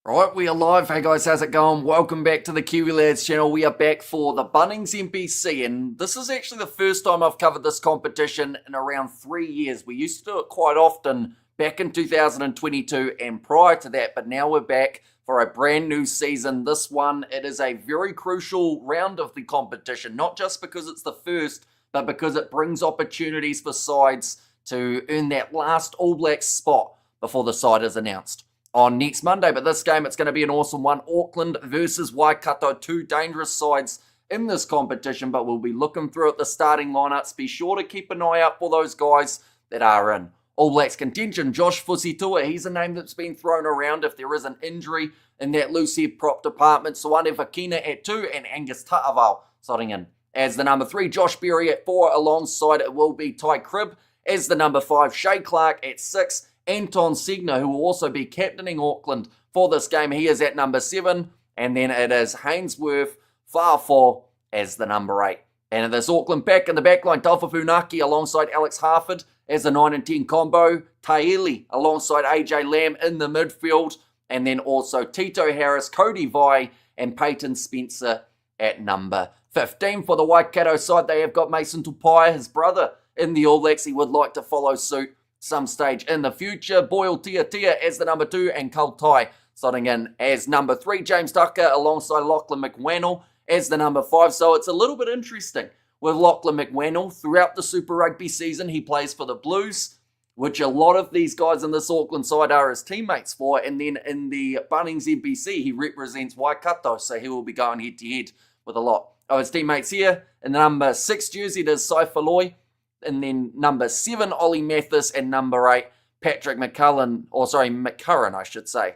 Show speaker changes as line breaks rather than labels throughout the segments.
Right, we are live. Hey guys, how's it going? Welcome back to the Kiwi Lads channel. We are back for the Bunnings NPC, and this is actually the first time I've covered this competition in around 3 years. We used to do it quite often back in 2022 and prior to that, but now we're back for a brand new season. This one, it is a very crucial round of the competition, not just because it's the first, but because it brings opportunities for sides to earn that last All Blacks spot before the side is announced on next Monday. But this game, it's going to be an awesome one. Auckland versus Waikato, two dangerous sides in this competition, but we'll be looking through at the starting lineups. Be sure to keep an eye out for those guys that are in All Blacks contention. Josh Fusitua, he's a name that's been thrown around if there is an injury in that loose head prop department. Soane Vakina at 2 and Angus Ta'avao slotting in as the number 3. Josh Berry at 4, alongside it will be Ty Cribb as the number 5. Shay Clark at 6. Anton Segner, who will also be captaining Auckland for this game, he is at number 7. And then it is Hainsworth Fa'afo as the number 8. And this Auckland back in the backline, Taufa Funaki alongside Alex Harford as the 9 and 10 combo. Taeli alongside AJ Lamb in the midfield. And then also Tito Harris, Cody Vai, and Peyton Spencer at number 15. For the Waikato side, they have got Mason Tupai, his brother, in the All Blacks. He would like to follow suit some stage in the future. Boyle Tia as the number 2, and Kautai slotting in as number 3. James Tucker alongside Lachlan McWannell as the number 5. So it's a little bit interesting with Lachlan McWannell. Throughout the Super Rugby season, he plays for the Blues, which a lot of these guys in this Auckland side are his teammates for. And then in the Bunnings NPC, he represents Waikato, so he will be going head-to-head with a lot of his teammates here. In the number 6 jersey, it is Saifaloi. And then number 7, Ollie Mathis, and number 8, Patrick McCurran, I should say,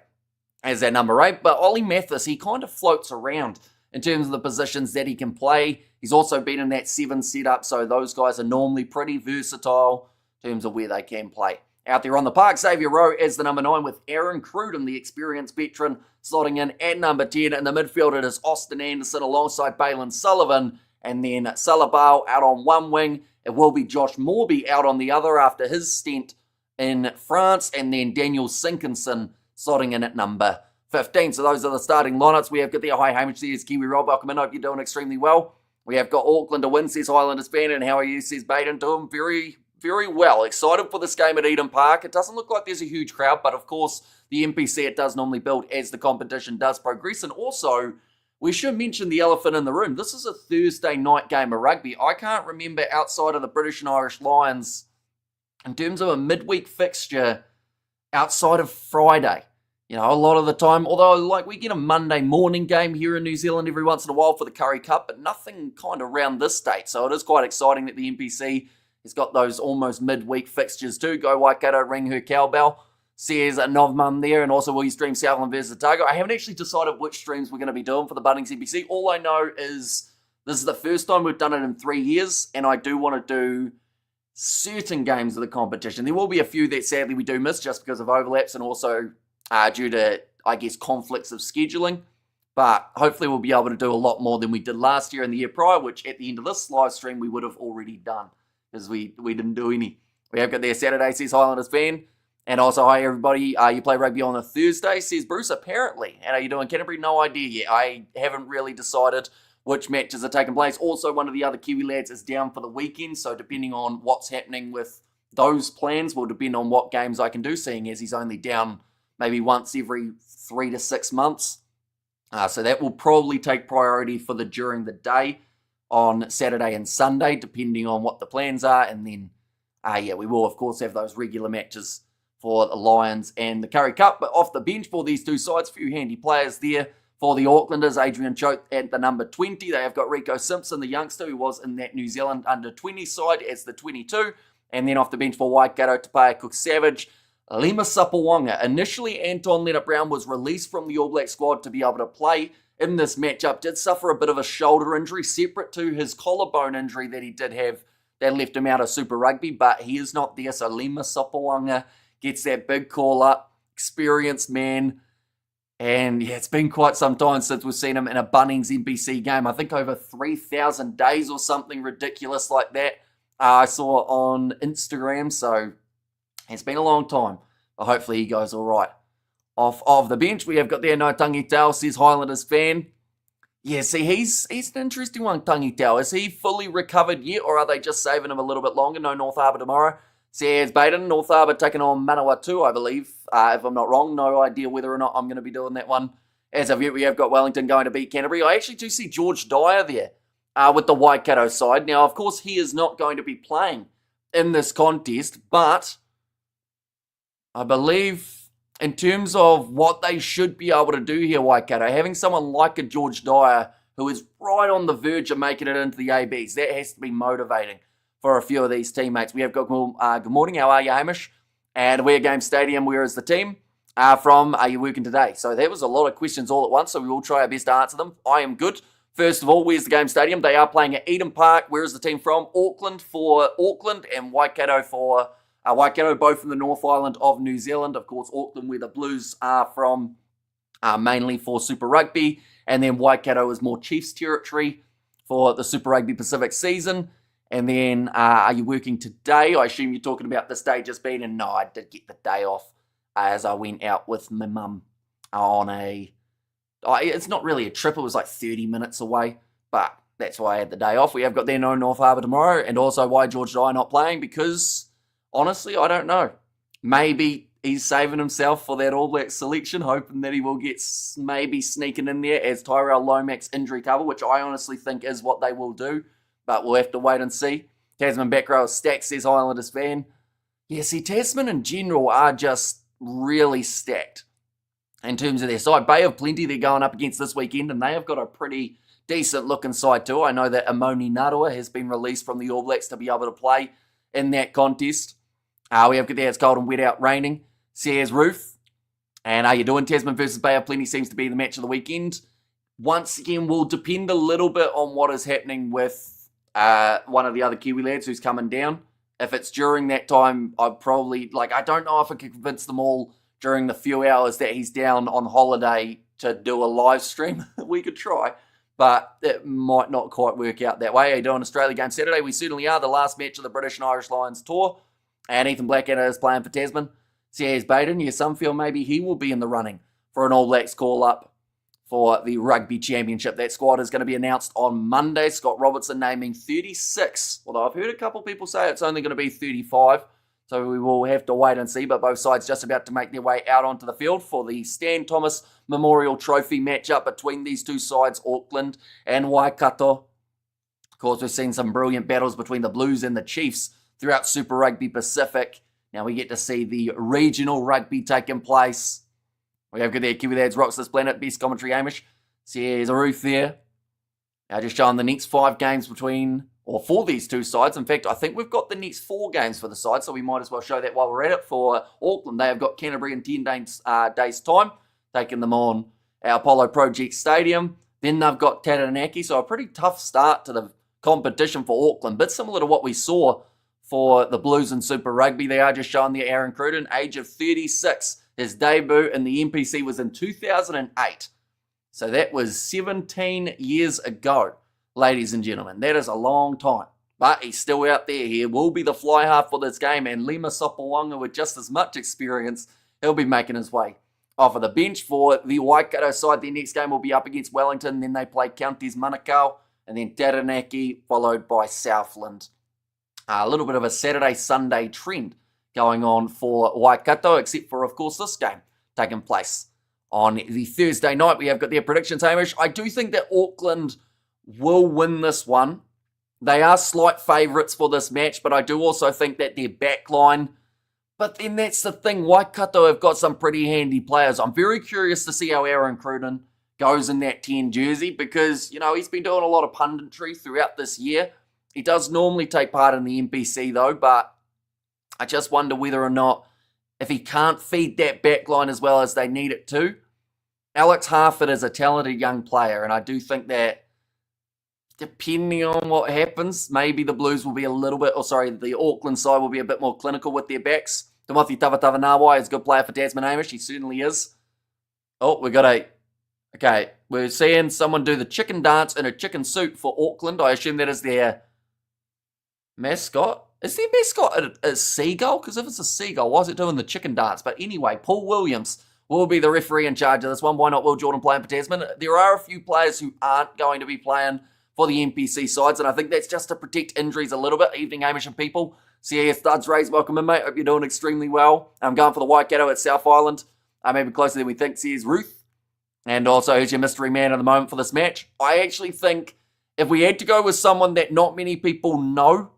as their number 8. But Ollie Mathis, he kind of floats around in terms of the positions that he can play. He's also been in that 7 setup, so those guys are normally pretty versatile in terms of where they can play. Out there on the park, Xavier Rowe as the number 9, with Aaron Cruden, the experienced veteran, slotting in at number 10. In the midfield, it is Austin Anderson alongside Balin Sullivan, and then Salabao out on one wing. It will be Josh Morby out on the other after his stint in France, and then Daniel Sinkinson slotting in at number 15. So those are the starting lineups we have got there. Hi, Hamish, there's Kiwi Rob. Welcome in. Hope you're doing extremely well. We have got Auckland to win, says Highlanders fan, and how are you, says Baden. Doing very, very well. Excited for this game at Eden Park. It doesn't look like there's a huge crowd, but of course, the NPC, it does normally build as the competition does progress. And also, we should mention the elephant in the room. This is a Thursday night game of rugby. I can't remember outside of the British and Irish Lions, in terms of a midweek fixture, outside of Friday. You know, a lot of the time, although like we get a Monday morning game here in New Zealand every once in a while for the Curry Cup, but nothing kind of around this date. So it is quite exciting that the NPC has got those almost midweek fixtures too. Go Waikato, ring her cowbell, says Novmum there, and also will you stream Southland versus Otago? I haven't actually decided which streams we're going to be doing for the Bunnings NPC. All I know is this is the first time we've done it in 3 years, and I do want to do certain games of the competition. There will be a few that sadly we do miss just because of overlaps and also due to, I guess, conflicts of scheduling. But hopefully we'll be able to do a lot more than we did last year and the year prior, which at the end of this live stream we would have already done because we didn't do any. We have got there Saturday, says Highlanders fan. And also, hi everybody, you play rugby on a Thursday, says Bruce, apparently. And are you doing Canterbury? No idea yet. I haven't really decided which matches are taking place. Also, one of the other Kiwi lads is down for the weekend, so depending on what's happening with those plans will depend on what games I can do, seeing as he's only down maybe once every 3 to 6 months. So that will probably take priority for the during the day on Saturday and Sunday, depending on what the plans are. And then, we will, of course, have those regular matches for the Lions and the Curry Cup. But off the bench for these two sides, a few handy players there for the Aucklanders. Adrian Choate at the number 20. They have got Rico Simpson, the youngster who was in that New Zealand under-20 side as the 22. And then off the bench for Waikato, Tapaya Cook-Savage, Lima Sapawanga. Initially, Anton Leonard-Brown was released from the All Black squad to be able to play in this matchup. Did suffer a bit of a shoulder injury, separate to his collarbone injury that he did have that left him out of Super Rugby, but he is not there. So Lima Sapawanga gets that big call up, experienced man. And yeah, it's been quite some time since we've seen him in a Bunnings NPC game. I think over 3,000 days or something ridiculous like that. I saw on Instagram, so it's been a long time. But hopefully he goes all right of the bench. We have got there no Tangi Tau, says Highlanders fan. Yeah, see, he's an interesting one, Tangi Tau. Is he fully recovered yet, or are they just saving him a little bit longer? No North Harbour tomorrow. Says Baden, North Harbour taking on Manawatu, I believe, if I'm not wrong. No idea whether or not I'm going to be doing that one. As of yet, we have got Wellington going to beat Canterbury. I actually do see George Dyer there with the Waikato side. Now, of course, he is not going to be playing in this contest, but I believe in terms of what they should be able to do here, Waikato, having someone like a George Dyer who is right on the verge of making it into the ABs, that has to be motivating for a few of these teammates. We have got good morning, how are you, Hamish? And We're Game Stadium, where is the team from? Are you working today? So there was a lot of questions all at once, so we will try our best to answer them. I am good. First of all, where's the Game Stadium? They are playing at Eden Park. Where is the team from? Auckland for Auckland and Waikato for Waikato, both from the North Island of New Zealand. Of course, Auckland, where the Blues are from, mainly for Super Rugby. And then Waikato is more Chiefs territory for the Super Rugby Pacific season. And then, are you working today? I assume you're talking about this day just being. And no, I did get the day off as I went out with my mum on it's not really a trip. It was like 30 minutes away. But that's why I had the day off. We have got there no North Harbour tomorrow. And also why George Dyer not playing, because honestly, I don't know. Maybe he's saving himself for that All Blacks selection, hoping that he will get maybe sneaking in there as Tyrell Lomax injury cover, which I honestly think is what they will do. But we'll have to wait and see. Tasman back row stacked, says Highlanders fan. Yeah, see, Tasman in general are just really stacked in terms of their side. Bay of Plenty they're going up against this weekend, and they have got a pretty decent looking side too. I know that Amoni Narua has been released from the All Blacks to be able to play in that contest. We have got there, it's cold and wet out, raining. Says Ruth. And how you doing? Tasman versus Bay of Plenty seems to be the match of the weekend. Once again, will depend a little bit on what is happening with one of the other Kiwi lads who's coming down. If it's during that time, I'd probably, I don't know if I could convince them all during the few hours that he's down on holiday to do a live stream. We could try, but it might not quite work out that way. How you doing? Australia game Saturday? We certainly are. The last match of the British and Irish Lions tour. And Ethan Blackadder is playing for Tasman. Says Baden, yeah, some feel maybe he will be in the running for an All Blacks call-up for the Rugby Championship. That squad is going to be announced on Monday. Scott Robertson naming 36. Although I've heard a couple of people say it's only going to be 35. So we will have to wait and see. But both sides just about to make their way out onto the field for the Stan Thomas Memorial Trophy matchup between these two sides, Auckland and Waikato. Of course, we've seen some brilliant battles between the Blues and the Chiefs throughout Super Rugby Pacific. Now we get to see the regional rugby taking place. We have good there, Kiwi lads, rocks this planet, best commentary, Hamish. Says a roof there. Just showing the next 5 games for these two sides. In fact, I think we've got the next 4 games for the side, so we might as well show that while we're at it. For Auckland, they have got Canterbury in 10 days' time, taking them on our Apollo Project Stadium. Then they've got Taranaki, so a pretty tough start to the competition for Auckland, but similar to what we saw for the Blues in Super Rugby. They are just showing there Aaron Cruden, age of 36. His debut in the NPC was in 2008. So that was 17 years ago, ladies and gentlemen. That is a long time. But he's still out there. He will be the fly half for this game. And Lima Sopawanga, with just as much experience, he'll be making his way off of the bench for the Waikato side. Their next game will be up against Wellington. Then they play Counties Manukau. And then Taranaki, followed by Southland. A little bit of a Saturday-Sunday trend going on for Waikato, except for, of course, this game taking place on the Thursday night. We have got their predictions, Hamish. I do think that Auckland will win this one. They are slight favourites for this match, but I do also think that their backline. But then that's the thing. Waikato have got some pretty handy players. I'm very curious to see how Aaron Cruden goes in that 10 jersey because, he's been doing a lot of punditry throughout this year. He does normally take part in the NPC though, but I just wonder whether or not, if he can't feed that backline as well as they need it to. Alex Harford is a talented young player, and I do think that depending on what happens, maybe the Blues will be the Auckland side will be a bit more clinical with their backs. Timothy Tavatavanawa is a good player for Tasman, Hamish. He certainly is. Oh, we're seeing someone do the chicken dance in a chicken suit for Auckland. I assume that is their mascot. Is their mascot a seagull? Because if it's a seagull, why is it doing the chicken dance? But anyway, Paul Williams will be the referee in charge of this one. Why not Will Jordan playing for Tasman? There are a few players who aren't going to be playing for the NPC sides, and I think that's just to protect injuries a little bit. Evening, Hamish and people. CAS Studs Rays, welcome in, mate. Hope you're doing extremely well. I'm going for the Waikato at South Island. Maybe closer than we think. CAS Ruth. And also, who's your mystery man at the moment for this match? I actually think if we had to go with someone that not many people know,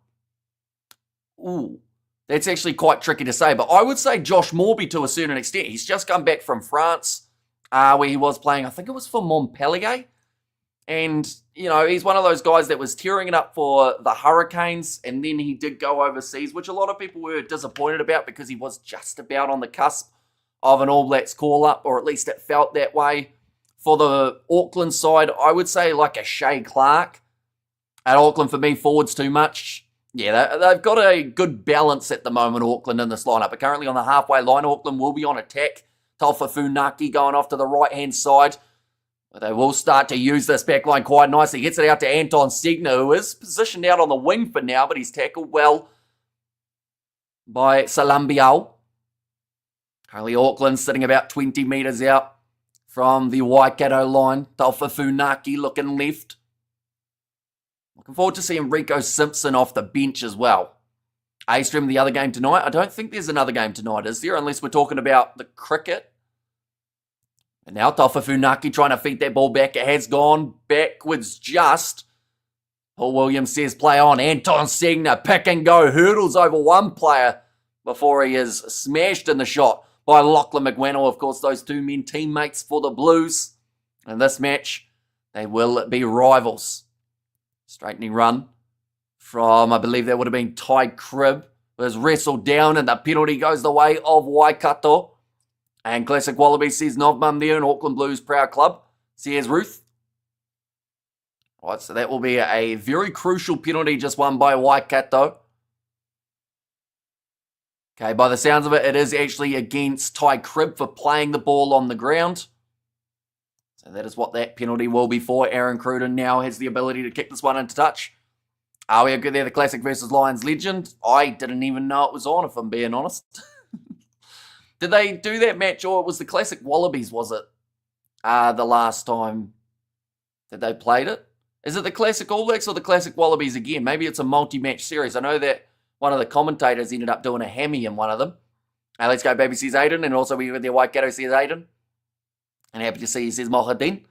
that's actually quite tricky to say. But I would say Josh Morby to a certain extent. He's just come back from France, where he was playing, I think it was for Montpellier. And, you know, he's one of those guys that was tearing it up for the Hurricanes, and then he did go overseas, which a lot of people were disappointed about because he was just about on the cusp of an All Blacks call-up, or at least it felt that way. For the Auckland side, I would say like a Shea Clark. At Auckland, for me, forwards too much. Yeah, they've got a good balance at the moment, Auckland, in this lineup. But currently on the halfway line, Auckland will be on attack. Taufa Funaki going off to the right-hand side. But they will start to use this back line quite nicely. Gets it out to Anton Segner, who is positioned out on the wing for now, but he's tackled well by Salambiao. Currently Auckland sitting about 20 metres out from the Waikato line. Taufa Funaki looking left. Looking forward to seeing Rico Simpson off the bench as well. A-Stream, the other game tonight. I don't think there's another game tonight, is there? Unless we're talking about the cricket. And now Taufa Funaki trying to feed that ball back. It has gone backwards just. Paul Williams says play on. Anton Segner, pick and go. Hurdles over one player before he is smashed in the shot by Lachlan McWannell. Of course, those two men teammates for the Blues. In this match, they will be rivals. Straightening run from, I believe that would have been Ty Cribb. Was wrestled down and the penalty goes the way of Waikato. And Classic Wallaby says Novmum there in Auckland Blues Proud Club. Says Ruth. All right, so that will be a very crucial penalty just won by Waikato. Okay, by the sounds of it, it is actually against Ty Cribb for playing the ball on the ground. So that is what that penalty will be for. Aaron Cruden now has the ability to kick this one into touch. We are good there, the Classic versus Lions legend. I didn't even know it was on, if I'm being honest. Did they do that match, or it was the Classic Wallabies, was it? The last time that they played it? Is it the Classic All Blacks or the Classic Wallabies again? Maybe it's a multi-match series. I know that one of the commentators ended up doing a hammy in one of them. Let's go, baby, says Aiden. And also we got their Waikato, says Aiden. And happy to see he says Mohadin.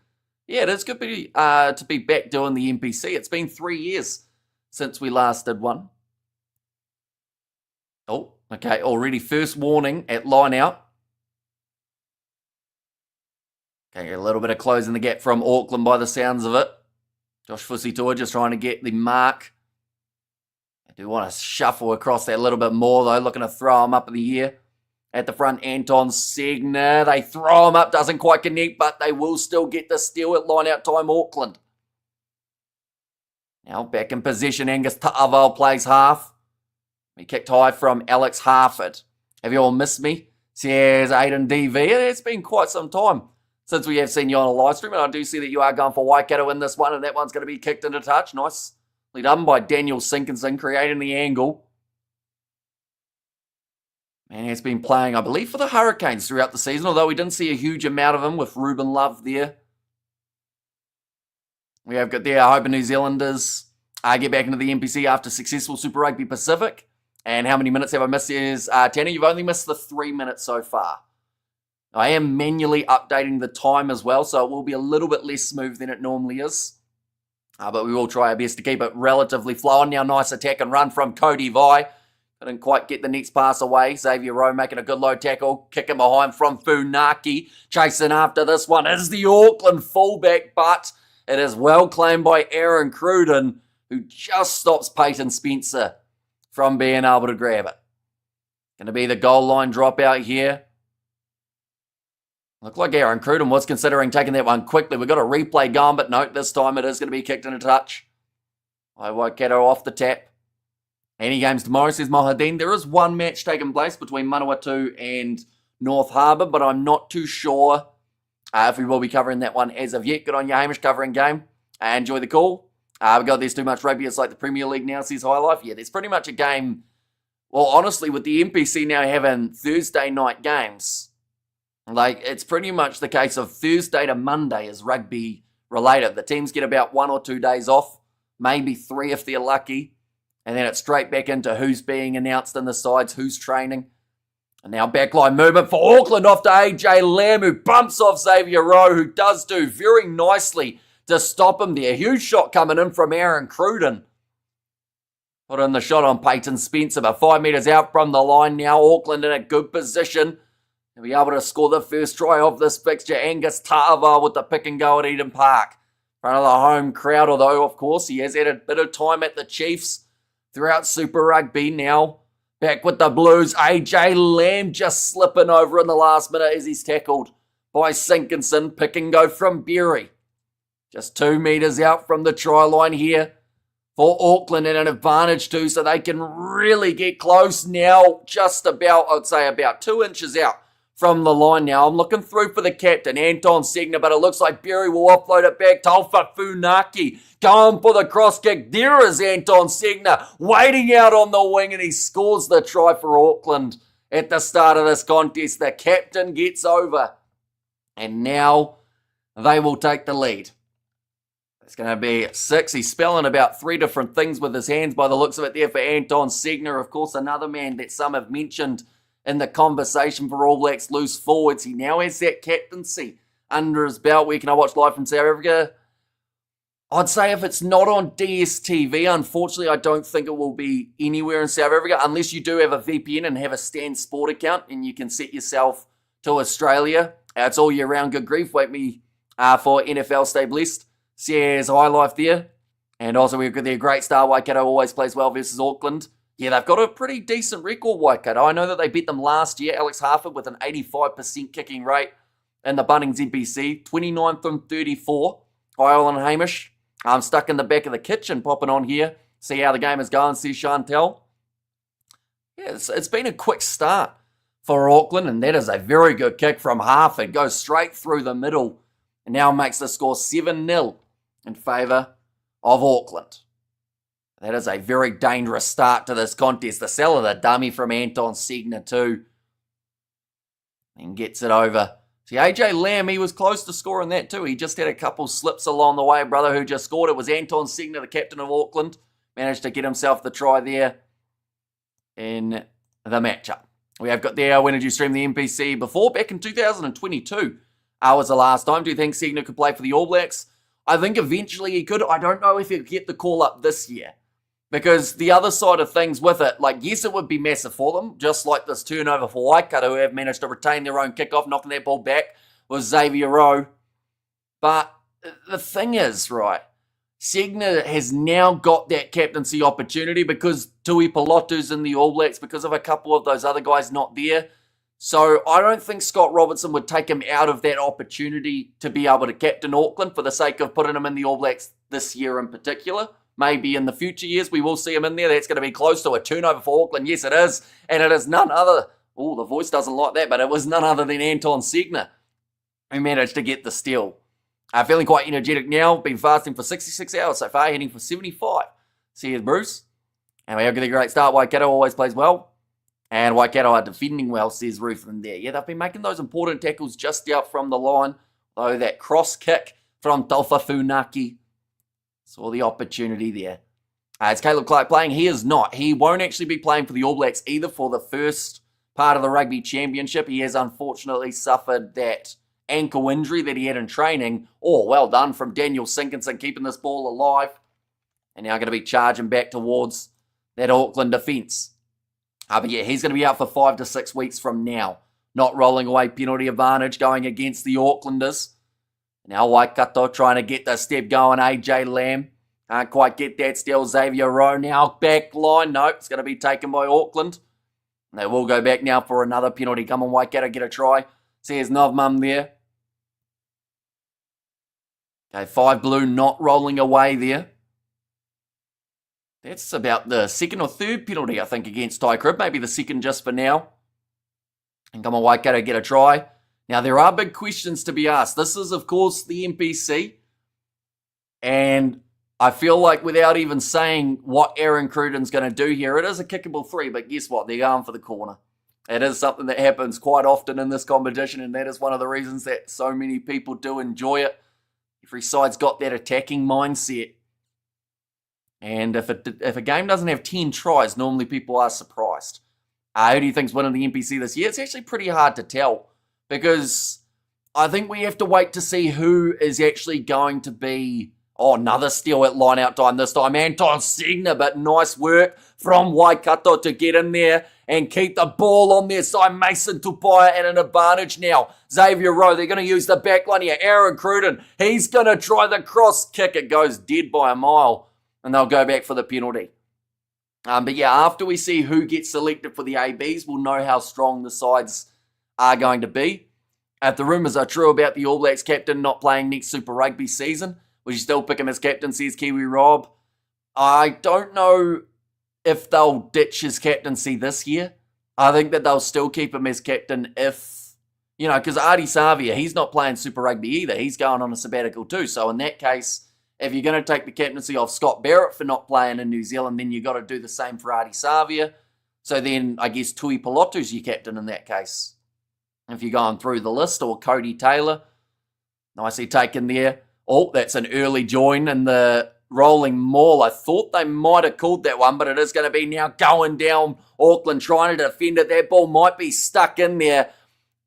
Yeah, it is good to be back doing the NPC. It's been 3 years since we last did one. Oh, okay, already first warning at line out. Okay, a little bit of closing the gap from Auckland by the sounds of it. Josh Fusitua just trying to get the mark. I do want to shuffle across that a little bit more, though. Looking to throw him up in the air. At the front, Anton Segner. They throw him up. Doesn't quite connect, but they will still get the steal at line-out time, Auckland. Now back in possession. Angus Ta'aval plays half. He kicked high from Alex Harford. Have you all missed me? Says Aiden DV. It's been quite some time since we have seen you on a live stream, and I do see that you are going for Waikato in this one, and that one's going to be kicked into touch. Nicely done by Daniel Sinkinson, creating the angle. And he's been playing, I believe, for the Hurricanes throughout the season, although we didn't see a huge amount of him with Ruben Love there. We have got there, hoping New Zealanders get back into the NPC after successful Super Rugby Pacific. And how many minutes have I missed? Is Tanner, you've only missed the 3 minutes so far. I am manually updating the time as well, so it will be a little bit less smooth than it normally is. But we will try our best to keep it relatively flowing. Now, nice attack and run from Cody Vai. Couldn't quite get the next pass away. Xavier Rowe making a good low tackle. Kicking behind from Funaki. Chasing after this one is the Auckland fullback, but it is well claimed by Aaron Cruden, who just stops Peyton Spencer from being able to grab it. Going to be the goal line dropout here. Looked like Aaron Cruden was considering taking that one quickly. We've got a replay going, but no, this time it is going to be kicked into touch. Waikato off the tap. Any games tomorrow, says Mohadin. There is one match taking place between Manawatu and North Harbour, but I'm not too sure if we will be covering that one as of yet. Good on you, Hamish, covering game. Enjoy the call. We got there's too much rugby. It's like the Premier League now, says High Life. Yeah, there's pretty much a game. Well, honestly, with the NPC now having Thursday night games, Like, it's pretty much the case of Thursday to Monday is rugby related. The teams get about 1 or 2 days off, maybe 3 if they're lucky, and then it's straight back into who's being announced in the sides, who's training. And now backline movement for Auckland off to AJ Lamb, who bumps off Xavier Rowe, who does do very nicely to stop him there. Huge shot coming in from Aaron Cruden. Put in the shot on Peyton Spencer, but 5 metres out from the line now. Auckland in a good position to be able to score the first try of this fixture. Angus Tava with the pick and go at Eden Park. In front of the home crowd, although, of course, he has had a bit of time at the Chiefs throughout Super Rugby now. Back with the Blues, AJ Lamb just slipping over in the last minute as he's tackled by Sinkinson. Pick and go from Berry. Just 2 metres out from the try line here for Auckland, and an advantage too, so they can really get close now. Just about, I'd say about 2 inches out from the line now. I'm looking through for the captain, Anton Segner, but it looks like Berry will offload it back. Taufa Funaki going for the cross kick. There is Anton Segner waiting out on the wing, and he scores the try for Auckland at the start of this contest. The captain gets over, and now they will take the lead. It's going to be 6. He's spelling about 3 different things with his hands by the looks of it there for Anton Segner. Of course, another man that some have mentioned in the conversation for All Blacks loose forwards. He now has that captaincy under his belt. Where can I watch live from South Africa? I'd say if it's not on DSTV, unfortunately, I don't think it will be anywhere in South Africa, unless you do have a VPN and have a Stan Sport account, and you can set yourself to Australia. It's all year round, good grief. Wait me for NFL Stay Blessed. Says High Life there. And also we've got their great star, Waikato always plays well versus Auckland. Yeah, they've got a pretty decent record, Waikato. I know that they beat them last year. Alex Harford with an 85% kicking rate in the Bunnings NPC. 29 from 34. Kyle and Hamish. I'm stuck in the back of the kitchen popping on here. See how the game is going, see Chantel. Yeah, it's been a quick start for Auckland, and that is a very good kick from Harford. Goes straight through the middle and now makes the score 7-0 in favour of Auckland. That is a very dangerous start to this contest. The sell of the dummy from Anton Segner too. And gets it over. See, AJ Lamb, he was close to scoring that too. He just had a couple slips along the way, brother, who just scored. It was Anton Segner, the captain of Auckland. Managed to get himself the try there in the matchup. We have got there, when did you stream the NPC before? Back in 2022 was the last time. Do you think Segner could play for the All Blacks? I think eventually he could. I don't know if he'll get the call up this year. Because the other side of things with it, like, yes, it would be massive for them, just like this turnover for Waikato, who have managed to retain their own kickoff, knocking that ball back with Xavier Rowe. But the thing is, right, Segner has now got that captaincy opportunity because Tui Pilotu's in the All Blacks, because of a couple of those other guys not there. So I don't think Scott Robertson would take him out of that opportunity to be able to captain Auckland for the sake of putting him in the All Blacks this year in particular. Maybe in the future years we will see him in there. That's going to be close to a turnover for Auckland. Yes, it is. And it is none other... Oh, the voice doesn't like that, but it was none other than Anton Segner who managed to get the steal. Feeling quite energetic now. Been fasting for 66 hours so far, heading for 75. See you, Bruce. And we have got a great start. Waikato always plays well. And Waikato are defending well, says Ruthven there. Yeah, they've been making those important tackles just out from the line. Though that cross kick from Taufa Funaki. Saw the opportunity there. Is Caleb Clark playing? He is not. He won't actually be playing for the All Blacks either for the first part of the Rugby Championship. He has unfortunately suffered that ankle injury that he had in training. Oh, well done from Daniel Sinkinson, keeping this ball alive. And now going to be charging back towards that Auckland defence. But yeah, he's going to be out for 5 to 6 weeks from now. Not rolling away penalty advantage going against the Aucklanders. Now Waikato trying to get the step going. AJ Lamb can't quite get that still. Xavier Rowe now back line. No, it's going to be taken by Auckland. They will go back now for another penalty. Come on, Waikato, get a try. Says Novmum there. Okay, 5 blue not rolling away there. That's about the second or third penalty, I think, against Ty Crib. Maybe the second just for now. And come on, Waikato, get a try. Now, there are big questions to be asked. This is, of course, the NPC. And I feel like without even saying what Aaron Cruden's going to do here, it is a kickable 3, but guess what? They're going for the corner. It is something that happens quite often in this competition, and that is one of the reasons that so many people do enjoy it. Every side's got that attacking mindset. And if a game doesn't have 10 tries, normally people are surprised. Who do you think's winning the NPC this year? It's actually pretty hard to tell, because I think we have to wait to see who is actually going to be. Oh, another steal at line-out time this time. Anton Segner, but nice work from Waikato to get in there and keep the ball on their side. Mason Tupaia at an advantage now. Xavier Rowe, they're going to use the back line here. Aaron Cruden, he's going to try the cross kick. It goes dead by a mile, and they'll go back for the penalty. But yeah, after we see who gets selected for the ABs, we'll know how strong the sides are going to be. If the rumours are true about the All Blacks captain not playing next Super Rugby season, would you still pick him as captain, says Kiwi Rob? I don't know if they'll ditch his captaincy this year. I think that they'll still keep him as captain if, because Ardie Savia, he's not playing Super Rugby either. He's going on a sabbatical too. So in that case, if you're going to take the captaincy off Scott Barrett for not playing in New Zealand, then you've got to do the same for Ardie Savia. So then I guess Tui Pelotu's your captain in that case. If you're going through the list, or Cody Taylor, nicely taken there. Oh, that's an early join in the rolling maul. I thought they might have called that one, but it is going to be now going down. Auckland trying to defend it. That ball might be stuck in there.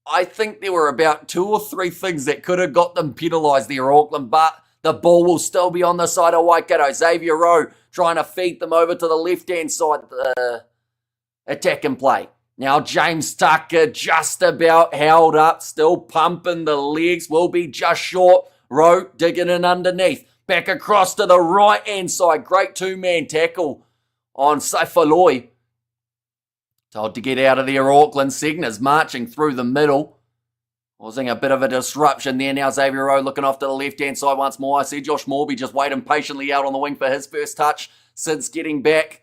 I think there were about 2 or 3 things that could have got them penalised there, Auckland, but the ball will still be on the side of Waikato. Xavier Rowe trying to feed them over to the left-hand side, the attack and play. Now James Tucker just about held up, still pumping the legs, will be just short. Rowe digging in underneath. Back across to the right-hand side. Great two-man tackle on Saifaloi. Told to get out of there, Auckland. Segner's marching through the middle. Causing a bit of a disruption there. Now Xavier Rowe looking off to the left-hand side once more. I see Josh Morby just waiting patiently out on the wing for his first touch since getting back.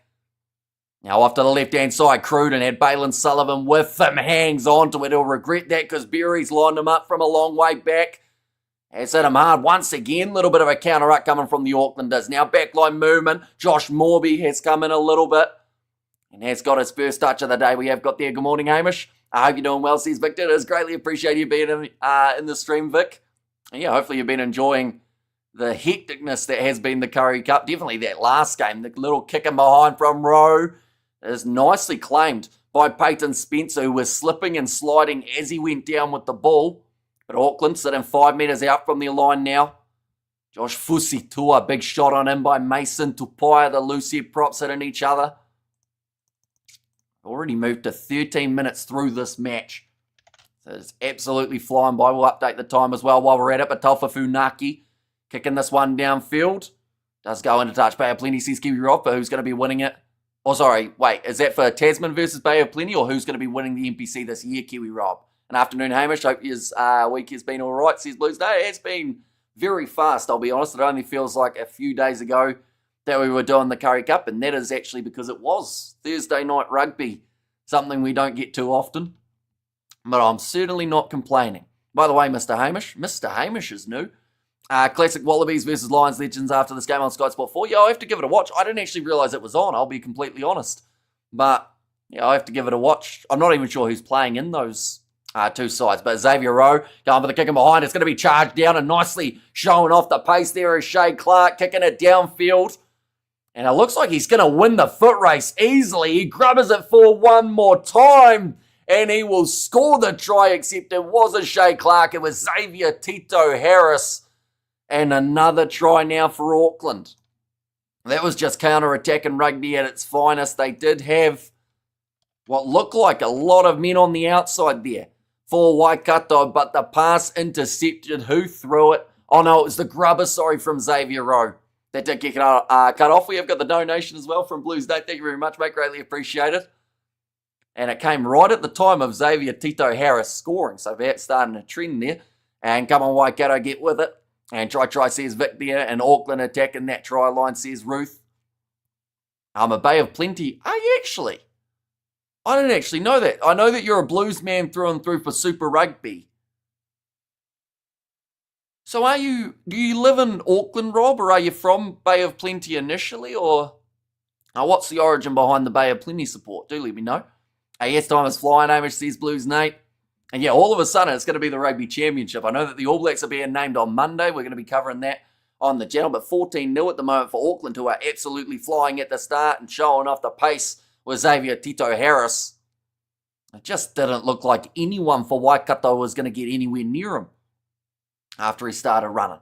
Now off to the left-hand side, Cruden had Balin Sullivan with him. Hangs on to it. He'll regret that because Berry's lined him up from a long way back. Has hit him hard once again. Little bit of a counter-up coming from the Aucklanders. Now backline movement. Josh Morby has come in a little bit and has got his first touch of the day we have got there. Good morning, Hamish. I hope you're doing well, says Victor. It is greatly appreciated you being in the stream, Vic. And yeah, hopefully you've been enjoying the hecticness that has been the Curry Cup. Definitely that last game. The little kicking behind from Rowe is nicely claimed by Peyton Spencer, who was slipping and sliding as he went down with the ball. But Auckland sitting 5 metres out from their line now. Josh Fusitua, big shot on him by Mason Tupaia. The loose head props hitting each other. Already moved to 13 minutes through this match. So it's absolutely flying by. We'll update the time as well while we're at it. But Taufa Funaki kicking this one downfield. Does go into touch. Bay of Plenty says Kiwi Rob, but who's going to be winning it? Oh, sorry. Wait, is that for Tasman versus Bay of Plenty, or who's going to be winning the NPC this year, Kiwi Rob? Good afternoon, Hamish. Hope his week has been all right, says Blues Day. It's been very fast, I'll be honest. It only feels like a few days ago that we were doing the Curry Cup, and that is actually because it was Thursday night rugby, something we don't get too often. But I'm certainly not complaining. By the way, Mr. Hamish is new. Classic Wallabies versus Lions Legends after this game on Sky Sport 4. Yeah, I have to give it a watch. I didn't actually realise it was on, I'll be completely honest. But yeah, I have to give it a watch. I'm not even sure who's playing in those two sides. But Xavier Rowe going for the kick in behind. It's going to be charged down and nicely showing off the pace there is Shay Clark kicking it downfield. And it looks like he's going to win the foot race easily. He grabs it for one more time. And he will score the try, except it wasn't Shay Clark. It was Xavier Tito Harris. And another try now for Auckland. That was just counter-attacking rugby at its finest. They did have what looked like a lot of men on the outside there for Waikato, but the pass intercepted. Who threw it? Oh no, it was the grubber, from Xavier Rowe. That did get cut off. We have got the donation as well from Blues Day. Thank you very much, mate. Greatly appreciated. And it came right at the time of Xavier Tito Harris scoring. So that's starting a trend there. And come on, Waikato, get with it. And try, says Vic there. And Auckland attacking that try line, says Ruth. I'm a Bay of Plenty. Are you actually? I didn't actually know that. I know that you're a Blues man through and through for Super Rugby. So do you live in Auckland, Rob, or are you from Bay of Plenty initially, or what's the origin behind the Bay of Plenty support? Do let me know. Yes, time is flying, Hamish, says Blues Nate. And yeah, all of a sudden, it's going to be the Rugby Championship. I know that the All Blacks are being named on Monday. We're going to be covering that on the channel. But 14-0 at the moment for Auckland, who are absolutely flying at the start and showing off the pace with Xavier Tito Harris. It just didn't look like anyone for Waikato was going to get anywhere near him after he started running.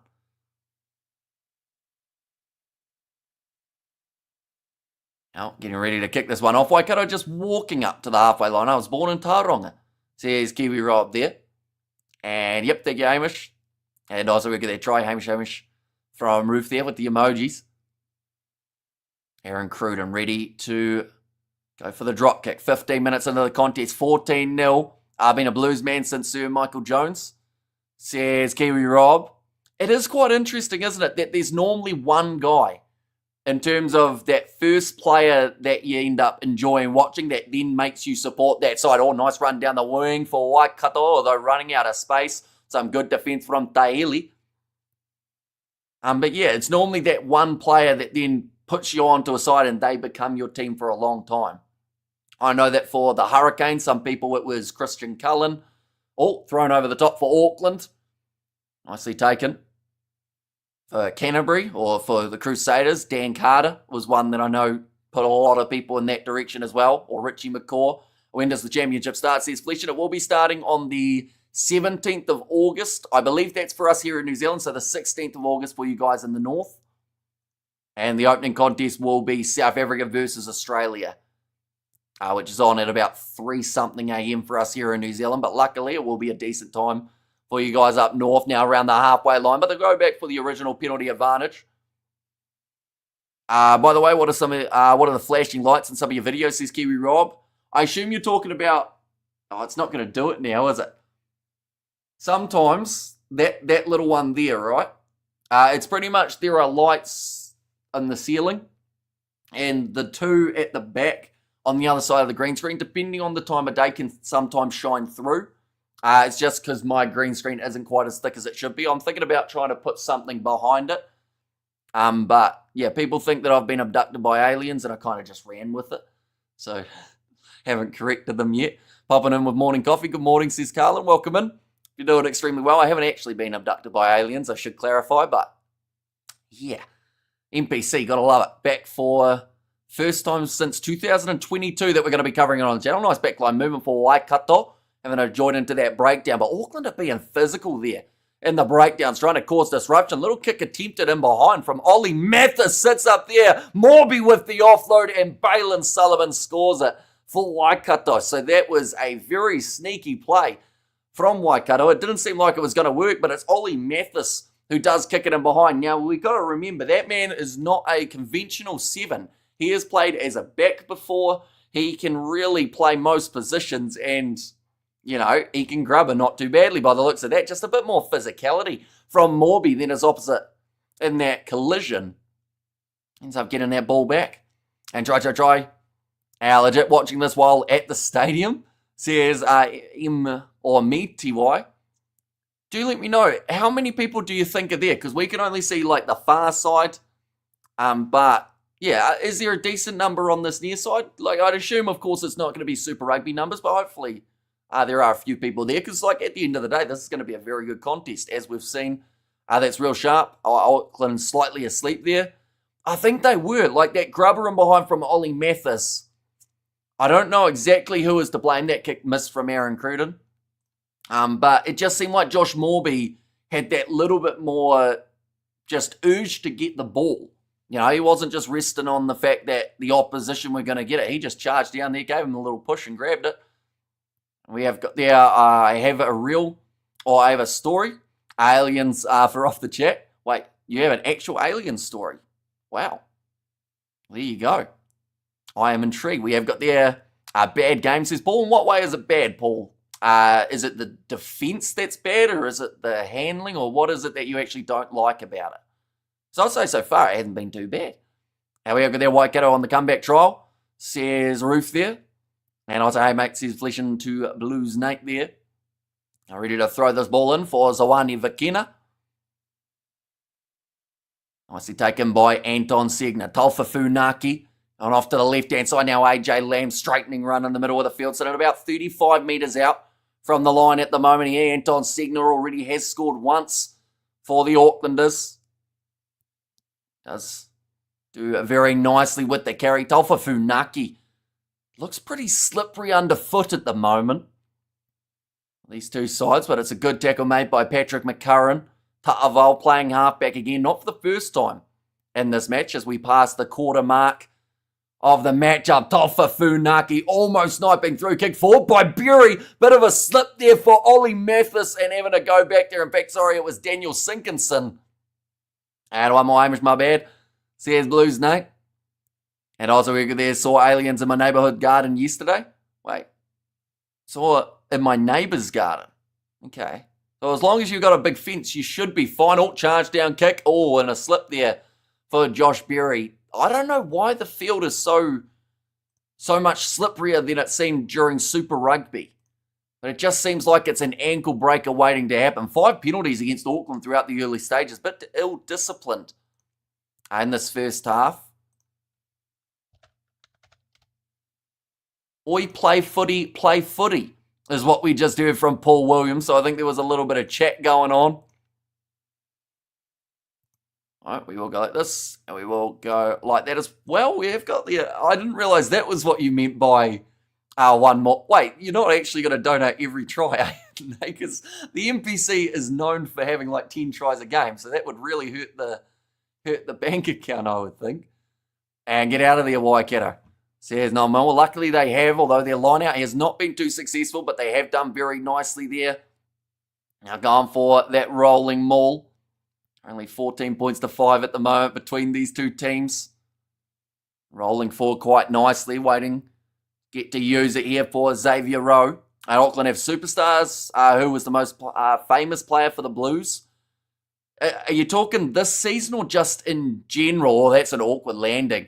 Now, getting ready to kick this one off. Waikato just walking up to the halfway line. I was born in Tauranga. Says Kiwi Rob there. And yep, thank you, Hamish. And also we get that try, Hamish from Roof there with the emojis. Aaron Cruden ready to go for the drop kick. 15 minutes into the contest, 14-0. I've been a Blues man since Sir Michael Jones. Says Kiwi Rob. It is quite interesting, isn't it, that there's normally one guy in terms of that first player that you end up enjoying watching that then makes you support that side. Oh, nice run down the wing for Waikato, although running out of space. Some good defence from Taeli. But yeah, it's normally that one player that then puts you onto a side and they become your team for a long time. I know that for the Hurricanes, some people it was Christian Cullen. Oh, thrown over the top for Auckland. Nicely taken. For Canterbury, or for the Crusaders, Dan Carter was one that I know put a lot of people in that direction as well, or Richie McCaw. When does the championship start, says Fletcher? It will be starting on the 17th of August. I believe that's for us here in New Zealand, so the 16th of August for you guys in the north. And the opening contest will be South Africa versus Australia, which is on at about 3-something a.m. for us here in New Zealand, but luckily it will be a decent time for you guys up north now around the halfway line. But they go back for the original penalty advantage. By the way, what are the flashing lights in some of your videos, says Kiwi Rob? I assume you're talking about... Oh, it's not going to do it now, is it? Sometimes, that little one there, right? It's pretty much there are lights in the ceiling and the two at the back on the other side of the green screen, depending on the time of day, can sometimes shine through. It's just because my green screen isn't quite as thick as it should be. I'm thinking about trying to put something behind it. But yeah, people think that I've been abducted by aliens and I kind of just ran with it. So, haven't corrected them yet. Popping in with morning coffee. Good morning, says Carlin. Welcome in. You're doing extremely well. I haven't actually been abducted by aliens, I should clarify. But yeah, NPC, gotta love it. Back for first time since 2022 that we're going to be covering it on the channel. Nice backline movement for Waikato. Having to join into that breakdown. But Auckland are being physical there in the breakdowns, trying to cause disruption. Little kick attempted in behind from Ollie Mathis. Sits up there. Morby with the offload. And Balin Sullivan scores it for Waikato. So that was a very sneaky play from Waikato. It didn't seem like it was going to work, but it's Ollie Mathis who does kick it in behind. Now, we've got to remember, that man is not a conventional 7. He has played as a back before. He can really play most positions and... You know, he can grub her not too badly by the looks of that. Just a bit more physicality from Morby than his opposite in that collision. Ends up getting that ball back. And try. Legit watching this while at the stadium. Says M or me, TY. Do let me know, how many people do you think are there? Because we can only see like the far side. But yeah, is there a decent number on this near side? Like, I'd assume, of course, it's not going to be Super Rugby numbers, but hopefully... there are a few people there because, like, at the end of the day, this is going to be a very good contest, as we've seen. That's real sharp. Auckland slightly asleep there. I think they were. Like, that grubber in behind from Ollie Mathis. I don't know exactly who is to blame. That kick missed from Aaron Cruden. But it just seemed like Josh Morby had that little bit more just urge to get the ball. You know, he wasn't just resting on the fact that the opposition were going to get it. He just charged down there, gave him a little push and grabbed it. We have got there, I have a story. Aliens for off the chat. Wait, you have an actual alien story. Wow. There you go. I am intrigued. We have got there, bad game, says Paul. In what way is it bad, Paul? Is it the defense that's bad, or is it the handling, or what is it that you actually don't like about it? So I'd say so far it hasn't been too bad. Now we have got there Waikato on the comeback trial, says Roof there. And I'll say, hey, mate, says Flesh to Blues Nate there. Now ready to throw this ball in for Zawani Vakina. Nicely taken by Anton Segner. Talfa Funaki And off to the left-hand side now, AJ Lamb straightening run in the middle of the field. So at about 35 metres out from the line at the moment here. Anton Segner already has scored once for the Aucklanders. Does do very nicely with the carry. Taufa Funaki looks pretty slippery underfoot at the moment. These two sides, but it's a good tackle made by Patrick McCurran. Ta'aval playing halfback again, not for the first time in this match as we pass the quarter mark of the matchup. Taufa Funaki almost sniping through, kick forward by Bury. Bit of a slip there for Ollie Mathis and having to go back there. In fact, sorry, it was Daniel Sinkinson. And one more Hamish, my bad. Says Blues name. And also we there saw aliens in my neighbourhood garden yesterday. Wait. Saw it in my neighbour's garden. Okay. So as long as you've got a big fence, you should be fine. Oh, charge down kick. Oh, and a slip there for Josh Berry. I don't know why the field is so much slipperier than it seemed during Super Rugby. But it just seems like it's an ankle breaker waiting to happen. 5 penalties against Auckland throughout the early stages. Bit ill-disciplined in this first half. Oi, play footy is what we just heard from Paul Williams. So I think there was a little bit of chat going on. All right, we will go like this, and we will go like that as well. We have got the... I didn't realise that was what you meant by one more. Wait, you're not actually going to donate every try, because the NPC is known for having like 10 tries a game, so that would really hurt the bank account, I would think. And get out of there, Waikato. Says no more. Well, luckily they have, although their line-out has not been too successful, but they have done very nicely there. Now going for that rolling maul. Only 14 points to 5 at the moment between these two teams. Rolling forward quite nicely, waiting. Get to use it here for Xavier Rowe. And Auckland have superstars. Who was the most famous player for the Blues? Are you talking this season or just in general? Oh, that's an awkward landing.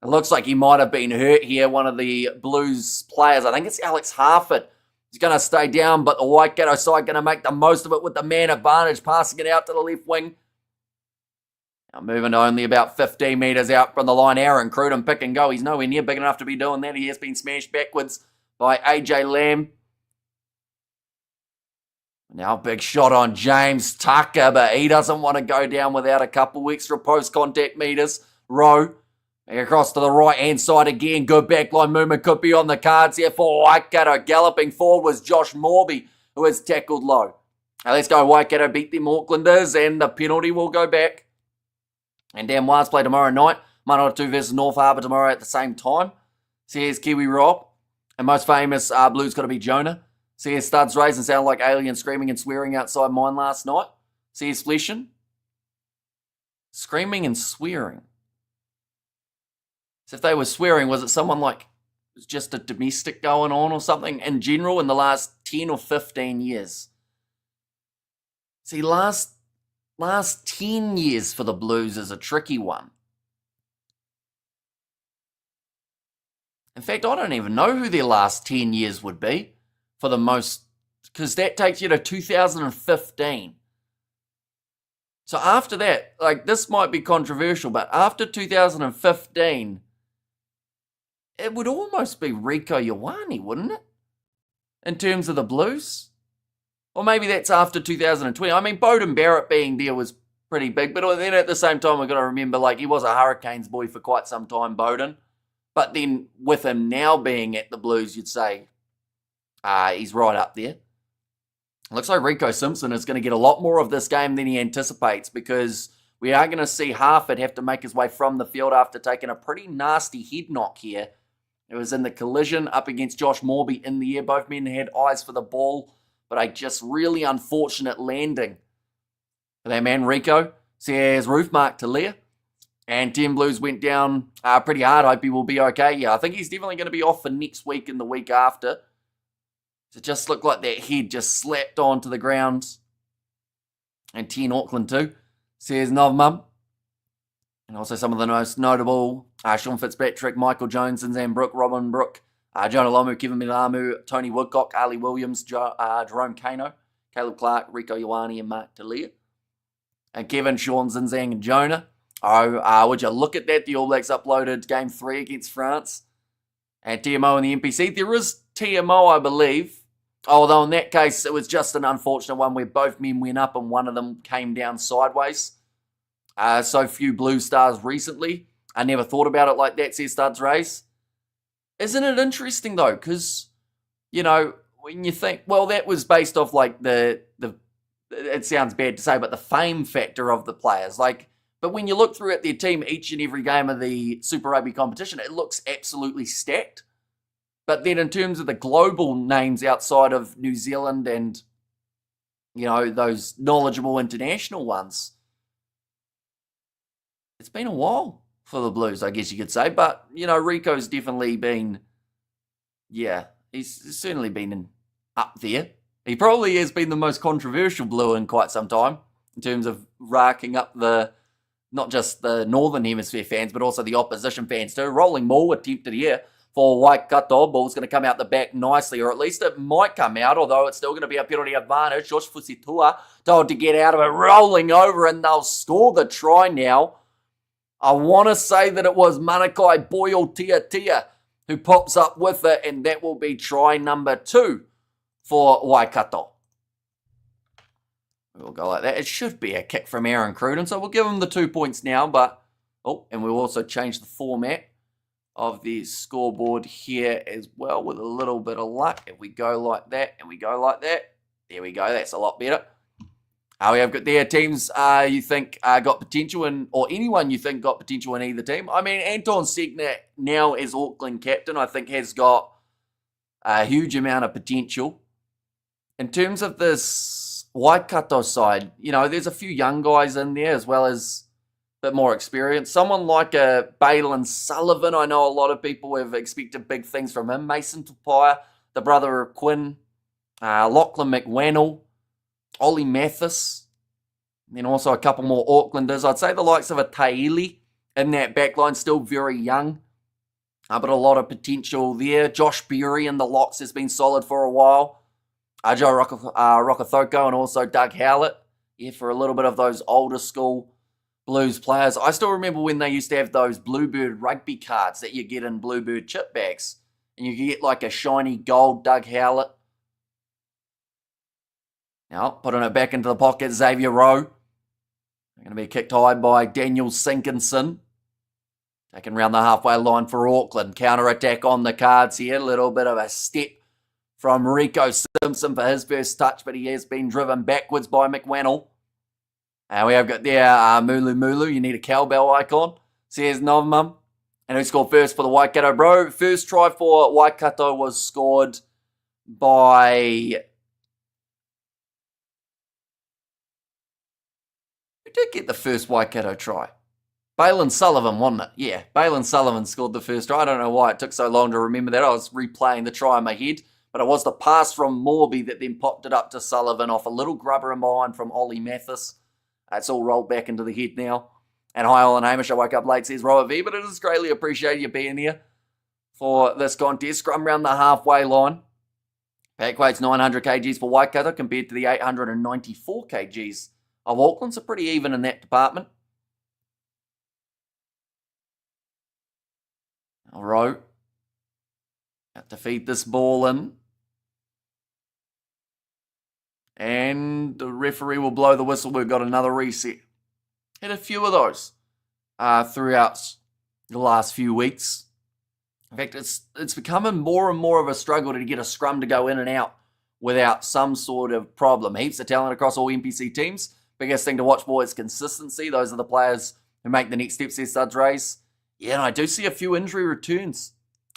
It looks like he might have been hurt here, one of the Blues players. I think it's Alex Harford. He's going to stay down, but the Waikato side going to make the most of it with the man advantage, passing it out to the left wing. Now moving to only about 15 metres out from the line. Aaron Cruden pick and go. He's nowhere near big enough to be doing that. He has been smashed backwards by AJ Lamb. Now big shot on James Tucker, but he doesn't want to go down without a couple extra post-contact metres. Rowe. Across to the right-hand side again. Good backline movement could be on the cards here for Waikato. Galloping forward was Josh Morby, who has tackled low. Now let's go. Waikato beat them Aucklanders, and the penalty will go back. And Dan Wars play tomorrow night. Manawatu versus North Harbour tomorrow at the same time. Says Kiwi Rob. And most famous Blues got to be Jonah. Says Studs Raise and sound like aliens screaming and swearing outside mine last night. Says Fleshin. Screaming and swearing. So if they were swearing, was it someone like, was just a domestic going on or something in general in the last 10 or 15 years? See, last 10 years for the Blues is a tricky one. In fact, I don't even know who their last 10 years would be for the most, because that takes you to 2015. So after that, like this might be controversial, but after 2015, it would almost be Rico Ioane, wouldn't it? In terms of the Blues. Or maybe that's after 2020. I mean, Bowden Barrett being there was pretty big, but then at the same time, we've got to remember, like, he was a Hurricanes boy for quite some time, Bowden. But then with him now being at the Blues, you'd say he's right up there. Looks like Rico Simpson is going to get a lot more of this game than he anticipates, because we are going to see Harford have to make his way from the field after taking a pretty nasty head knock here. It was in the collision up against Josh Morby in the air. Both men had eyes for the ball, but a just really unfortunate landing for that man, Rico. Says roof mark to Leah. And 10 Blues went down pretty hard. Hope he will be okay. Yeah, I think he's definitely going to be off for next week and the week after. It just looked like that head just slapped onto the ground. And 10 Auckland too. Says Novmum. And also some of the most notable, Sean Fitzpatrick, Michael Jones, Zan Brook, Robin Brook, Jonah Lomu, Kevin Milamu, Tony Woodcock, Ali Williams, Jerome Kano, Caleb Clark, Rico Ioane, and Mark Talia. And Kevin, Sean, Zinzang, and Jonah. Oh, would you look at that? The All Blacks uploaded Game 3 against France. And TMO and the NPC. There is TMO, I believe. Although in that case, it was just an unfortunate one where both men went up and one of them came down sideways. So few blue stars recently. I never thought about it like that, says Studs Race. Isn't it interesting, though? Because, you know, when you think, well, that was based off, like, it sounds bad to say, but the fame factor of the players. Like, but when you look through at their team each and every game of the Super Rugby competition, it looks absolutely stacked. But then in terms of the global names outside of New Zealand and, you know, those knowledgeable international ones, it's been a while for the Blues, I guess you could say. But, you know, Rico's definitely been, yeah, he's certainly been up there. He probably has been the most controversial Blue in quite some time in terms of racking up not just the Northern Hemisphere fans, but also the opposition fans too. Rolling ball attempted here for Waikato. Ball's going to come out the back nicely, or at least it might come out, although it's still going to be a penalty advantage. Josh Fusitua told to get out of it, rolling over, and they'll score the try now. I want to say that it was Manakai Boyle Tia who pops up with it, and that will be try number 2 for Waikato. We'll go like that. It should be a kick from Aaron Cruden, so we'll give him the 2 points now. But and we'll also change the format of the scoreboard here as well with a little bit of luck. If we go like that and we go like that, there we go. That's a lot better. We have got their teams you think got potential in, or anyone you think got potential in either team. I mean, Anton Segner now as Auckland captain, I think has got a huge amount of potential. In terms of this Waikato side, you know, there's a few young guys in there as well as a bit more experience. Someone like a Balin Sullivan, I know a lot of people have expected big things from him. Mason Tupaia, the brother of Quinn, Lachlan McWannell, Ollie Mathis, and then also a couple more Aucklanders. I'd say the likes of a Taili in that backline, still very young, but a lot of potential there. Josh Berry in the locks has been solid for a while. Joe Rokothoko and also Doug Howlett, for a little bit of those older school Blues players. I still remember when they used to have those Bluebird rugby cards that you get in Bluebird chip bags, and you get like a shiny gold Doug Howlett. Now, putting it back into the pocket, Xavier Rowe. Going to be kicked high by Daniel Sinkinson. Taken round the halfway line for Auckland. Counter-attack on the cards here. A little bit of a step from Rico Simpson for his first touch, but he has been driven backwards by McWannell. And we have got there Mulu. You need a cowbell icon. Says Novmum. And who scored first for the Waikato, bro? First try for Waikato was scored by... Who did get the first Waikato try? Balin Sullivan, wasn't it? Yeah, Balin Sullivan scored the first try. I don't know why it took so long to remember that. I was replaying the try in my head. But it was the pass from Morby that then popped it up to Sullivan off a little grubber in behind from Ollie Mathis. It's all rolled back into the head now. And hi, Alan Hamish. I woke up late, says Robert V. But it is greatly appreciated you being here for this contest. Scrum around the halfway line. Pack weight's 900 kgs for Waikato compared to the 894 kgs of Auckland. So pretty even in that department. Rowe. Have to feed this ball in. And the referee will blow the whistle. We've got another reset. Had a few of those throughout the last few weeks. In fact, it's becoming more and more of a struggle to get a scrum to go in and out without some sort of problem. Heaps of talent across all NPC teams. Biggest thing to watch for is consistency. Those are the players who make the next steps, says Suds Race. Yeah, and I do see a few injury returns.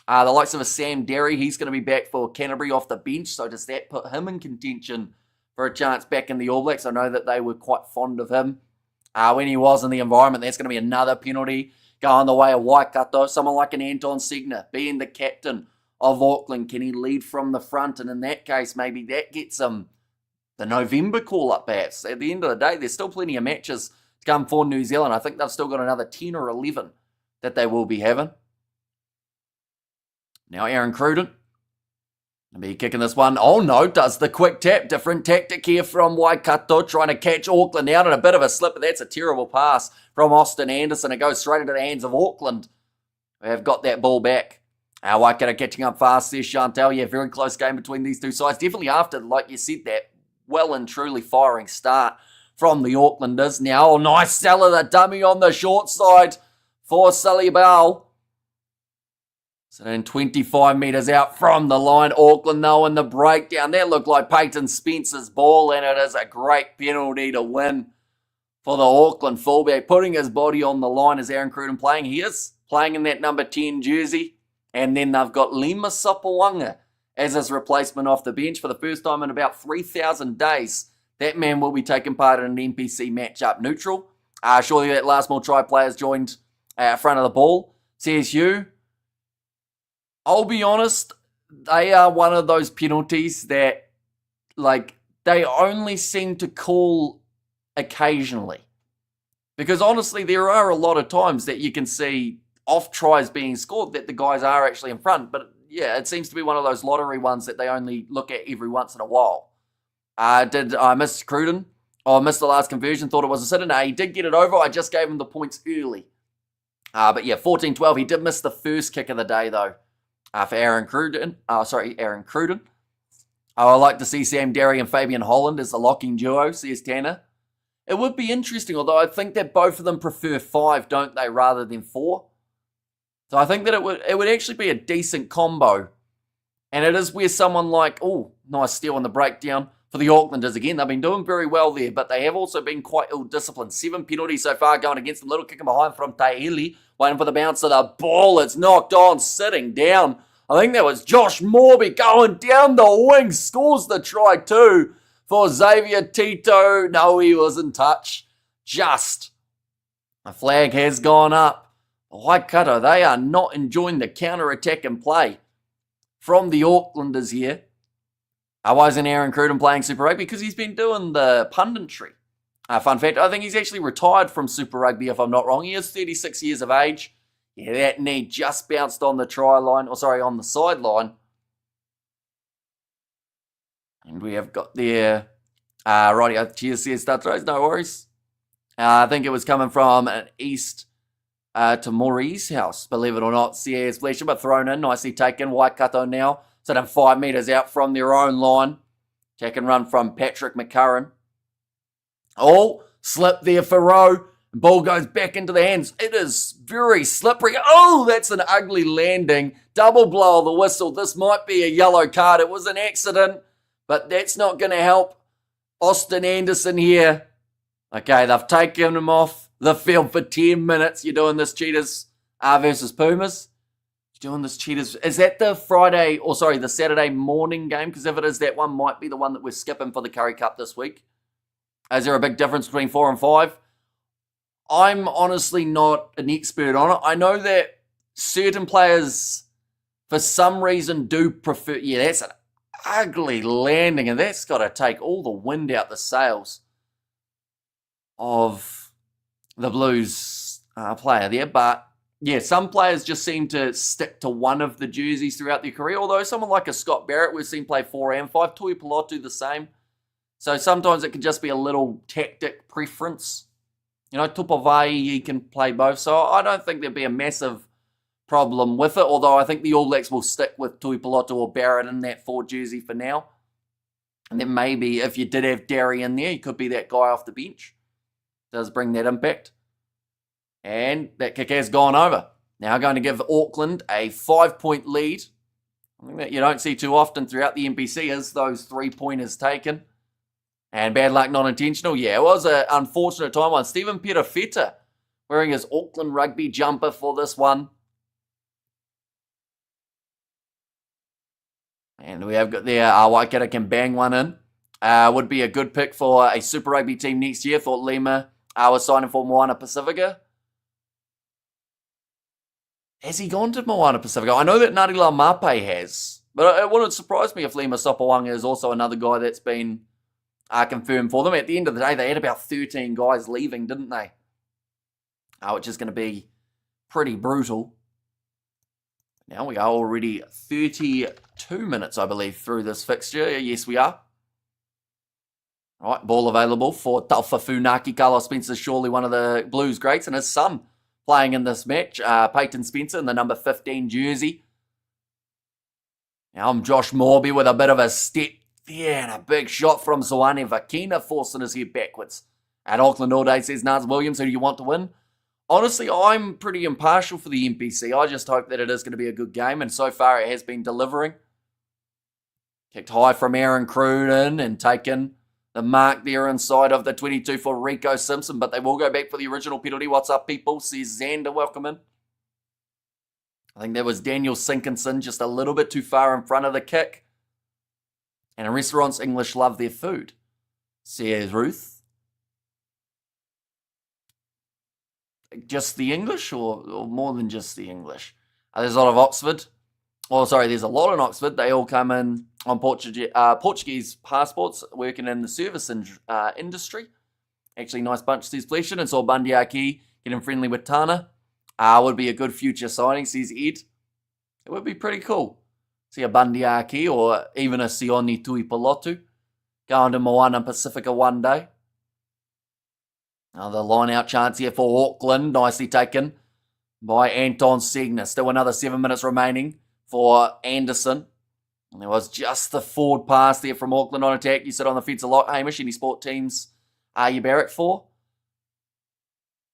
The likes of a Sam Derry, he's going to be back for Canterbury off the bench. So does that put him in contention for a chance back in the All Blacks? I know that they were quite fond of him when he was in the environment. That's going to be another penalty going the way of Waikato. Someone like an Anton Segner being the captain of Auckland. Can he lead from the front? And in that case, maybe that gets him the November call-up perhaps. At the end of the day, there's still plenty of matches to come for New Zealand. I think they've still got another 10 or 11 that they will be having. Now Aaron Cruden Be kicking this one. Oh no, does the quick tap. Different tactic here from Waikato, trying to catch Auckland out in a bit of a slip, but that's a terrible pass from Austin Anderson. It goes straight into the hands of Auckland. We have got that ball back. Waikato catching up fast there, Chantal. Yeah, very close game between these two sides. Definitely after, like you said, that well and truly firing start from the Aucklanders. Now, oh, nice seller, the dummy on the short side for Sully Bell. So then 25 metres out from the line. Auckland, though, in the breakdown. That looked like Peyton Spencer's ball, and it is a great penalty to win for the Auckland fullback. Putting his body on the line as Aaron Cruden playing. He is playing in that number 10 jersey. And then they've got Lima Sopawanga as his replacement off the bench for the first time in about 3,000 days. That man will be taking part in an NPC matchup neutral. Surely that last more try players joined front of the ball. CSU, I'll be honest, they are one of those penalties that, like, they only seem to call occasionally. Because honestly, there are a lot of times that you can see off tries being scored that the guys are actually in front. But yeah, it seems to be one of those lottery ones that they only look at every once in a while. Did I miss Cruden? Oh, I missed the last conversion. Thought it was a sitter. No, he did get it over. I just gave him the points early. But yeah, 14-12. He did miss the first kick of the day, though, for Aaron Cruden. Aaron Cruden. I like to see Sam Derry and Fabian Holland as the locking duo, says Tanner. It would be interesting, although I think that both of them prefer 5, don't they, rather than 4. So I think that it would actually be a decent combo. And it is where someone like, oh, nice steal on the breakdown for the Aucklanders again. They've been doing very well there, but they have also been quite ill-disciplined. 7 penalties so far going against them. Little kick behind from Taeli. Waiting for the bounce of the ball. It's knocked on, sitting down. I think that was Josh Morby going down the wing. Scores the try too for Xavier Tito. No, he was in touch. Just. The flag has gone up. Waikato, they are not enjoying the counter-attack and play from the Aucklanders here. Why isn't Aaron Cruden playing Super Rugby? Because he's been doing the punditry. Fun fact, I think he's actually retired from Super Rugby, if I'm not wrong. He is 36 years of age. Yeah, that knee just bounced on the try line, on the sideline. And we have got there, righty, cheers, says start throws, no worries. I think it was coming from an east to Maurice's house, believe it or not. CS Fletcher, but thrown in, nicely taken. Waikato now, so then 5 metres out from their own line. Check and run from Patrick McCurran. Oh, slip there for Rowe. Ball goes back into the hands. It is very slippery. Oh, that's an ugly landing. Double blow of the whistle. This might be a yellow card. It was an accident, but that's not going to help Austin Anderson here. Okay, they've taken him off the field for 10 minutes. You're doing this, Cheetahs versus Pumas. You're doing this, Cheetahs. Is that the Saturday morning game? Because if it is, that one might be the one that we're skipping for the Curry Cup this week. Is there a big difference between 4 and 5? I'm honestly not an expert on it. I know that certain players, for some reason, do prefer... Yeah, that's an ugly landing, and that's got to take all the wind out the sails of the Blues player there. But, yeah, some players just seem to stick to one of the jerseys throughout their career, although someone like a Scott Barrett, we've seen play 4 and 5. Tui Pilotu the same. So sometimes it can just be a little tactic preference. You know, Tupavai, he can play both. So I don't think there'd be a massive problem with it, although I think the All Blacks will stick with Tui Pilotu or Barrett in that 4 jersey for now. And then maybe if you did have Derry in there, he could be that guy off the bench. Does bring that impact. And that kick has gone over. Now going to give Auckland a 5-point lead. I think that you don't see too often throughout the NPC is those 3-pointers taken. And bad luck, not intentional. Yeah, it was an unfortunate time on Stephen Perafeta wearing his Auckland Rugby jumper for this one. And we have got there, Waikato can bang one in. Would be a good pick for a Super Rugby team next year. Thought Lima was signing for Moana Pacifica. Has he gone to Moana Pacifica? I know that Ngarila Mape has. But it wouldn't surprise me if Lima Sopawanga is also another guy that's been confirmed for them. At the end of the day, they had about 13 guys leaving, didn't they? Which is going to be pretty brutal. Now we are already 32 minutes, I believe, through this fixture. Yes, we are. All right, ball available for Taufa Funaki. Carlos Spencer, surely one of the Blues greats, and his son playing in this match. Peyton Spencer in the number 15 jersey. Now I'm Josh Morby with a bit of a step there, and a big shot from Zoane Vakina, forcing his head backwards. At Auckland all day, says Nars Williams. Who do you want to win? Honestly, I'm pretty impartial for the NPC. I just hope that it is going to be a good game, and so far it has been delivering. Kicked high from Aaron Cruden and taken the mark there inside of the 22 for Rico Simpson, but they will go back for the original penalty. What's up, people? Says Xander, welcome in. I think that was Daniel Sinkinson just a little bit too far in front of the kick. And in restaurants, English love their food, says Ruth. Just the English or more than just the English? There's a lot of Oxford. Oh, sorry, there's a lot in Oxford. They all come in on Portuguese passports, working in the service industry. Actually, nice bunch, says Fleshin. And saw Bundyaki getting friendly with Tana. Would be a good future signing, says Ed. It would be pretty cool. See a Bundyaki or even a Sione Tuipulotu going to Moana Pacifica one day. Another line-out chance here for Auckland. Nicely taken by Anton Segner. Still another 7 minutes remaining for Anderson. And there was just the forward pass there from Auckland on attack. You sit on the fence a lot, Hamish. Any sport teams are you barrack for?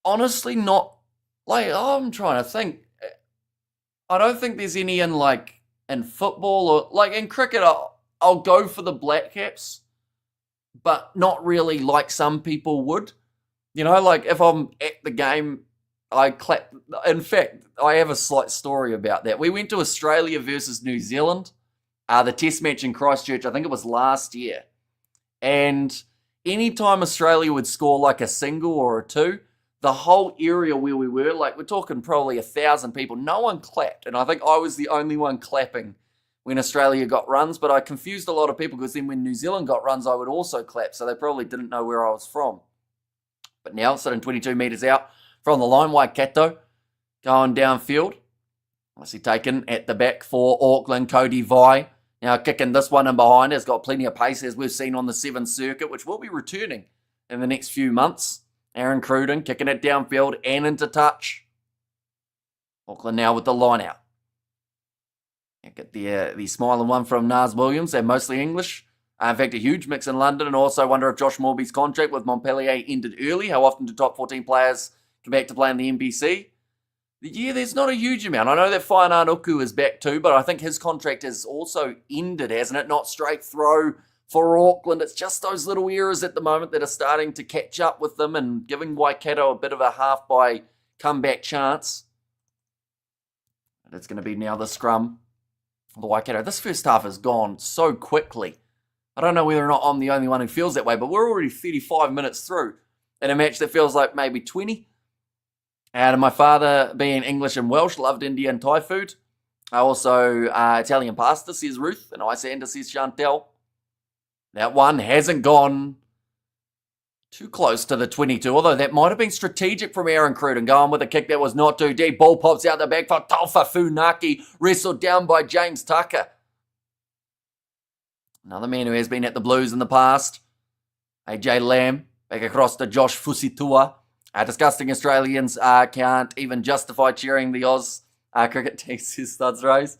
Honestly, not. I'm trying to think. I don't think there's any in football or in cricket. I'll go for the Black Caps, but not really like some people would. If I'm at the game, I clap. In fact, I have a slight story about that. We went to Australia versus New Zealand, the test match in Christchurch, I think it was last year. And anytime Australia would score a single or a two, the whole area where we were, we're talking probably 1,000 people, no one clapped. And I think I was the only one clapping when Australia got runs, but I confused a lot of people because then when New Zealand got runs, I would also clap. So they probably didn't know where I was from. But now, sitting 22 metres out from the line, Waikato going downfield. Nicely taken at the back for Auckland, Cody Vai. Now kicking this one in behind. Has got plenty of pace, as we've seen on the 7th circuit, which will be returning in the next few months. Aaron Cruden kicking it downfield and into touch. Auckland now with the line out. Get the smiling one from Nars Williams. They're mostly English. In fact, a huge mix in London, and also wonder if Josh Morby's contract with Montpellier ended early. How often do top 14 players come back to play in the NPC? Yeah, there's not a huge amount. I know that Whainan Uku is back too, but I think his contract has also ended, hasn't it? Not straight throw for Auckland. It's just those little errors at the moment that are starting to catch up with them and giving Waikato a bit of a half-by comeback chance. And it's going to be now the scrum for the Waikato. This first half has gone so quickly. I don't know whether or not I'm the only one who feels that way, but we're already 35 minutes through in a match that feels like maybe 20. And my father, being English and Welsh, loved Indian Thai food. I also Italian pasta, says Ruth, and Iceander, says Chantel. That one hasn't gone too close to the 22, although that might have been strategic from Aaron Cruden, going with a kick that was not too deep. Ball pops out the back for Taufa Funaki, wrestled down by James Tucker. Another man who has been at the Blues in the past. AJ Lamb, back across to Josh Fusitua. Disgusting Australians can't even justify cheering the Oz cricket team, says Studs Rose.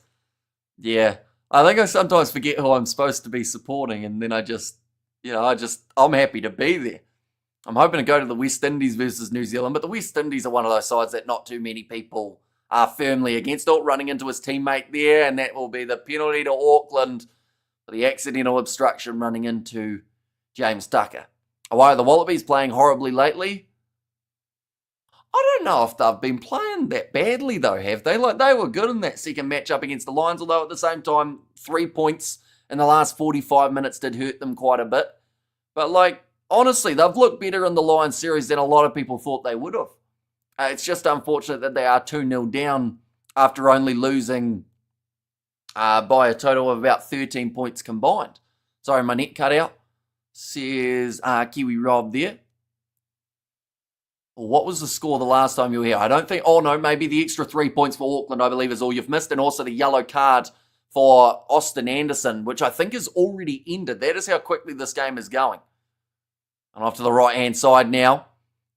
Yeah, I think I sometimes forget who I'm supposed to be supporting, and then I'm happy to be there. I'm hoping to go to the West Indies versus New Zealand, but the West Indies are one of those sides that not too many people are firmly against. Running into his teammate there, and that will be the penalty to Auckland for the accidental obstruction running into James Tucker. Why are the Wallabies playing horribly lately? I don't know if they've been playing that badly, though, have they? They were good in that second match up against the Lions, although at the same time, 3 points in the last 45 minutes did hurt them quite a bit. But, honestly, they've looked better in the Lions series than a lot of people thought they would have. It's just unfortunate that they are 2-0 down after only losing by a total of about 13 points combined. Sorry, my net cut out. Says Kiwi Rob there. What was the score the last time you were here? I don't think, oh no, maybe the extra 3 points for Auckland, I believe, is all you've missed. And also the yellow card for Austin Anderson, which I think is already ended. That is how quickly this game is going. And off to the right-hand side now.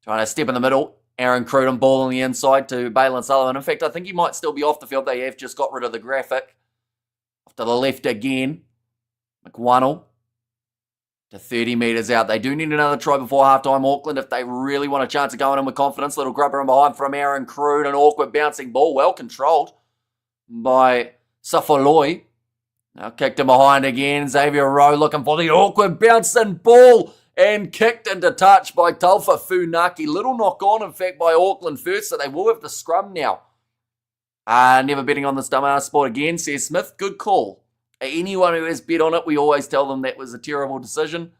Trying to step in the middle. Aaron Cruden ball on the inside to Balin Sullivan. In fact, I think he might still be off the field. They have just got rid of the graphic. Off to the left again. McWunnell to 30 metres out. They do need another try before halftime. Auckland, if they really want a chance of going in with confidence. Little grubber in behind from Aaron Cruden. An awkward bouncing ball. Well controlled by Safaloi. Now kicked in behind again. Xavier Rowe looking for the awkward bouncing ball. And kicked into touch by Taufa Funaki. Little knock on, in fact, by Auckland first. So they will have the scrum now. Never betting on this dumbass sport again, says Smith. Good call. Anyone who has bet on it, we always tell them that was a terrible decision.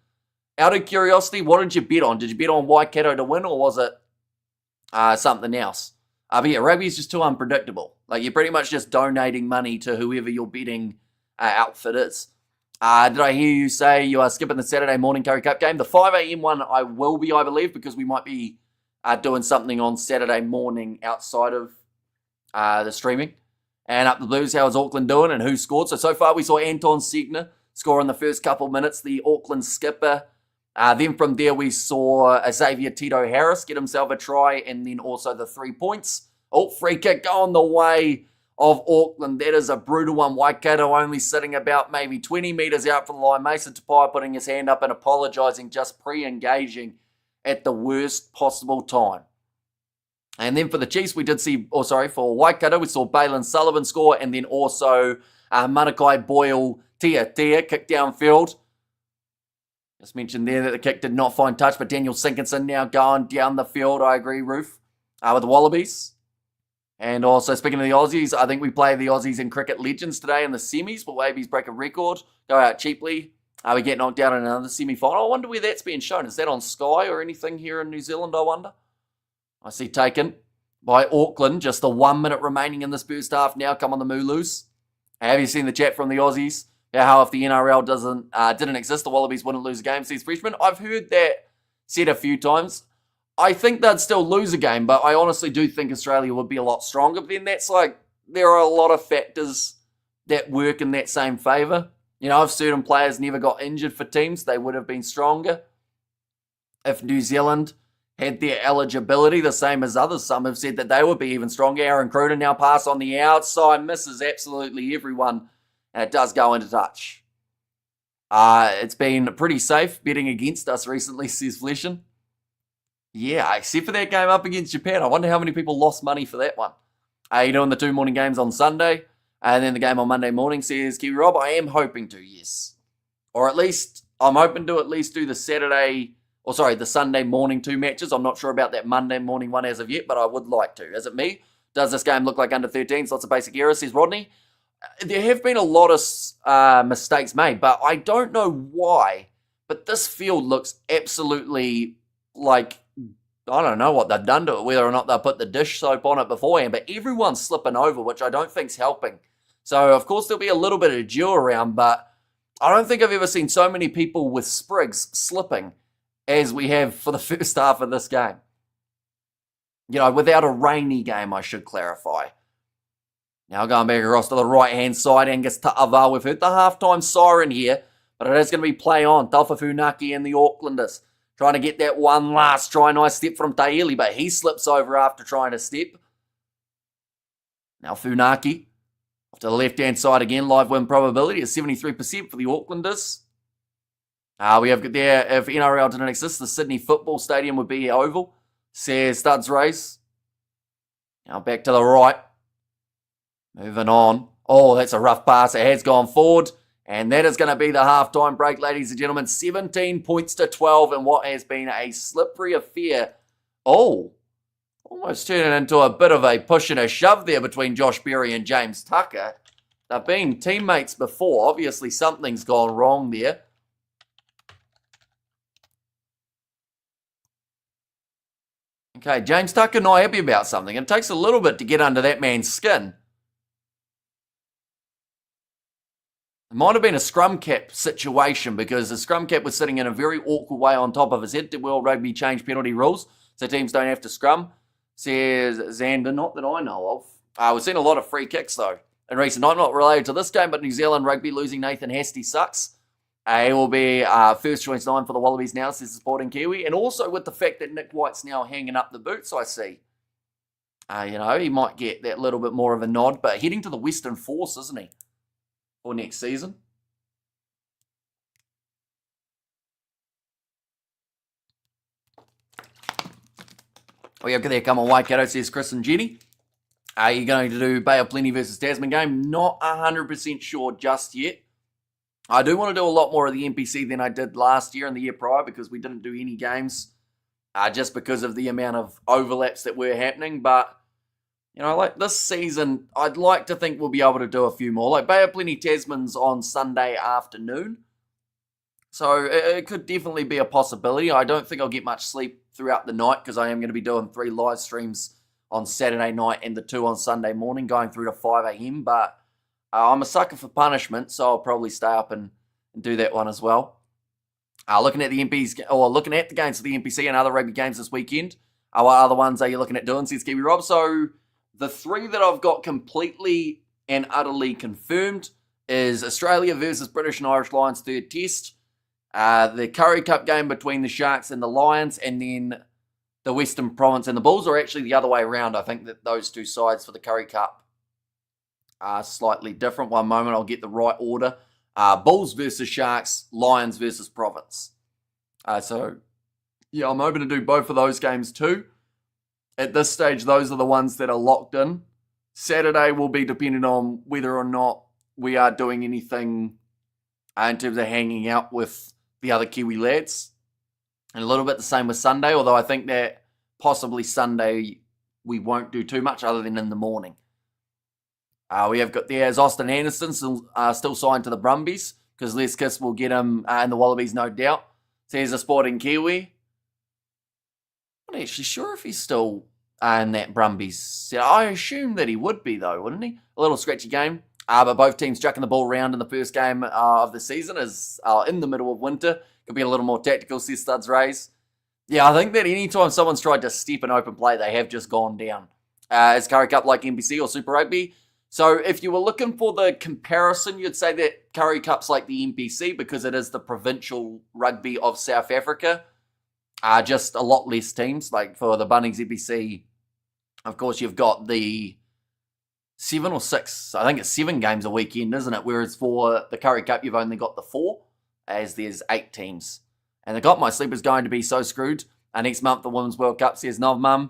Out of curiosity, what did you bet on? Did you bet on Waikato to win, or was it something else? But yeah, rugby is just too unpredictable. Like, you're pretty much just donating money to whoever your betting outfit is. Did I hear you say you are skipping the Saturday morning Curry Cup game? The 5 a.m. one I will be, I believe, because we might be doing something on Saturday morning outside of the streaming. And up the Blues, how is Auckland doing and who scored? So far we saw Anton Segner score in the first couple minutes, the Auckland skipper. Then from there we saw Xavier Tito Harris get himself a try and then also the 3 points. Oh, free kick going the way of Auckland. That is a brutal one. Waikato only sitting about maybe 20 metres out from the line. Mason Tapai putting his hand up and apologising, just pre-engaging at the worst possible time. And then for the Chiefs, we did see, for Waikato, we saw Balin Sullivan score, and then also Manakai Boyle Tia kick downfield. Just mentioned there that the kick did not find touch, but Daniel Sinkinson now going down the field, I agree, Roof, with the Wallabies. And also, speaking of the Aussies, I think we play the Aussies in Cricket Legends today in the semis, but Wallabies break a record, go out cheaply. We get knocked out in another semi-final. I wonder where that's being shown. Is that on Sky or anything here in New Zealand, I wonder? I see taken by Auckland. Just the 1 minute remaining in this first half now. Come on the Mooloos. Have you seen the chat from the Aussies? How if the NRL didn't exist, the Wallabies wouldn't lose a game to these freshmen? I've heard that said a few times. I think they'd still lose a game, but I honestly do think Australia would be a lot stronger. But then that's like, there are a lot of factors that work in that same favour. You know, if certain players never got injured for teams, they would have been stronger. If New Zealand had their eligibility, the same as others, some have said that they would be even stronger. Aaron Cruden now pass on the outside, misses absolutely everyone, and it does go into touch. It's been pretty safe betting against us recently, says Fleshin. Yeah, except for that game up against Japan. I wonder how many people lost money for that one. You're doing the 2 morning games on Sunday, and then the game on Monday morning, says Kiwi Rob. I am hoping to, yes. Or at least, I'm hoping to at least do the Sunday morning 2 matches. I'm not sure about that Monday morning one as of yet, but I would like to. Is it me? Does this game look like under 13s? Lots of basic errors, says Rodney. There have been a lot of mistakes made, but I don't know why. But this field looks absolutely like, I don't know what they've done to it, whether or not they put the dish soap on it beforehand, but everyone's slipping over, which I don't think's helping. So, of course, there'll be a little bit of dew around, but I don't think I've ever seen so many people with sprigs slipping as we have for the first half of this game. You know, without a rainy game, I should clarify. Now going back across to the right-hand side, Angus Ta'ava. We've heard the halftime siren here, but it is going to be play on. Taufa Funaki and the Aucklanders trying to get that one last try. Nice step from Taeli, but he slips over after trying to step. Now Funaki off to the left-hand side again. Live win probability is 73% for the Aucklanders. We have there, if NRL didn't exist, the Sydney Football Stadium would be oval, says Studs Race. Now back to the right. Moving on. Oh, that's a rough pass. It has gone forward. And that is going to be the halftime break, ladies and gentlemen. 17 points to 12 in what has been a slippery affair. Oh, almost turning into a bit of a push and a shove there between Josh Berry and James Tucker. They've been teammates before. Obviously, something's gone wrong there. Okay, James Tucker not happy about something. It takes a little bit to get under that man's skin. It might have been a scrum cap situation because the scrum cap was sitting in a very awkward way on top of his head. Did World Rugby change penalty rules? so teams don't have to scrum, says Xander. Not that I know of. We've seen a lot of free kicks, though, in recent time. Not related to this game, but New Zealand Rugby losing Nathan Hastie sucks. He will be first choice 9 for the Wallabies now, says the Sporting Kiwi. And also with the fact that Nick White's now hanging up the boots, I see. He might get that little bit more of a nod, but heading to the Western Force, isn't he, for next season? We have there come on Waikato, says Chris and Jenny. Are you going to do Bay of Plenty versus Tasman game? Not 100% sure just yet. I do want to do a lot more of the NPC than I did last year and the year prior because we didn't do any games just because of the amount of overlaps that were happening. But, like this season, I'd like to think we'll be able to do a few more. Like Bay of Plenty Tasman's on Sunday afternoon. So it could definitely be a possibility. I don't think I'll get much sleep throughout the night because I am going to be doing 3 live streams on Saturday night and the 2 on Sunday morning going through to 5 a.m. But I'm a sucker for punishment, so I'll probably stay up and do that one as well. Looking at the games of the NPC and other rugby games this weekend. What other ones are you looking at doing, says Kiwi Rob? So the 3 that I've got completely and utterly confirmed is Australia versus British and Irish Lions 3rd test, the Curry Cup game between the Sharks and the Lions, and then the Western Province and the Bulls, or actually the other way around. I think that those 2 sides for the Curry Cup are slightly different. One moment, I'll get the right order. Bulls versus Sharks, Lions versus Province. So, yeah, I'm hoping to do both of those games too. At this stage, those are the ones that are locked in. Saturday will be dependent on whether or not we are doing anything in terms of hanging out with the other Kiwi lads. And a little bit the same with Sunday, although I think that possibly Sunday we won't do too much other than in the morning. We have got there's Austin Anderson still signed to the Brumbies because Les Kiss will get him in the Wallabies, no doubt. Says a Sporting Kiwi. I'm not actually sure if he's still in that Brumbies. I assume that he would be, though, wouldn't he? A little scratchy game. But both teams chucking the ball around in the first game of the season is in the middle of winter. Could be a little more tactical, says Studs Rays. Yeah, I think that anytime someone's tried to step an open play, they have just gone down. Is Curry Cup like NPC or Super Rugby? So if you were looking for the comparison, you'd say that Curry Cup's like the NPC because it is the provincial rugby of South Africa. Just a lot less teams. Like for the Bunnings NPC, of course, you've got the 7 or 6. I think it's 7 games a weekend, isn't it? Whereas for the Curry Cup, you've only got the 4, as there's 8 teams. And the Got My Sleeper's going to be so screwed. Next month, the Women's World Cup, says Nov Mum.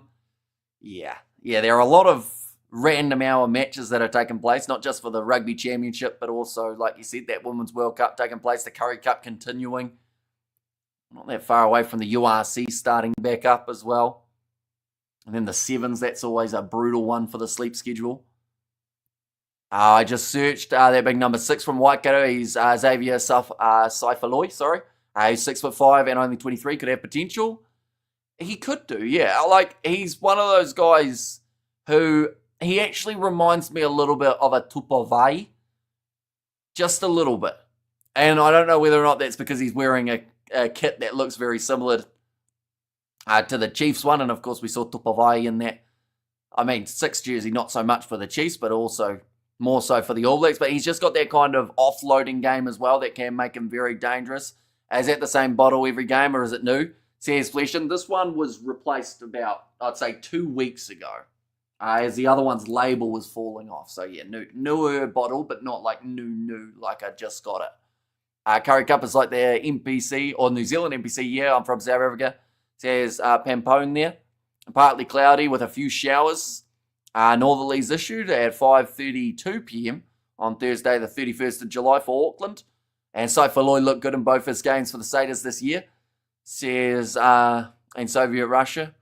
Yeah, there are a lot of random hour matches that are taking place, not just for the Rugby Championship, but also, like you said, that Women's World Cup taking place, the Curry Cup continuing. Not that far away from the URC starting back up as well. And then the 7s, that's always a brutal one for the sleep schedule. I just searched that big number 6 from Waikato. He's Xavier Saifaloi, sorry. He's 6'5" and only 23, could have potential. He could do, yeah. Like, he's one of those guys who, he actually reminds me a little bit of a Tupavai. Just a little bit. And I don't know whether or not that's because he's wearing a kit that looks very similar to the Chiefs one. And of course, we saw Tupavai in that. 6 jersey, not so much for the Chiefs, but also more so for the All Blacks. But he's just got that kind of offloading game as well that can make him very dangerous. Is that the same bottle every game, or is it new? Says Fleshin. This one was replaced about, I'd say, 2 weeks ago. As the other one's label was falling off. So yeah, newer bottle, but not like new, like I just got it. Curry Cup is like their NPC, or New Zealand NPC, yeah, I'm from South Africa. Says Pampone there. Partly cloudy with a few showers. Northerlies issued at 5:32 p.m. on Thursday, the 31st of July for Auckland. And Saifaloi looked good in both his games for the Satyrs this year. Says in Soviet Russia.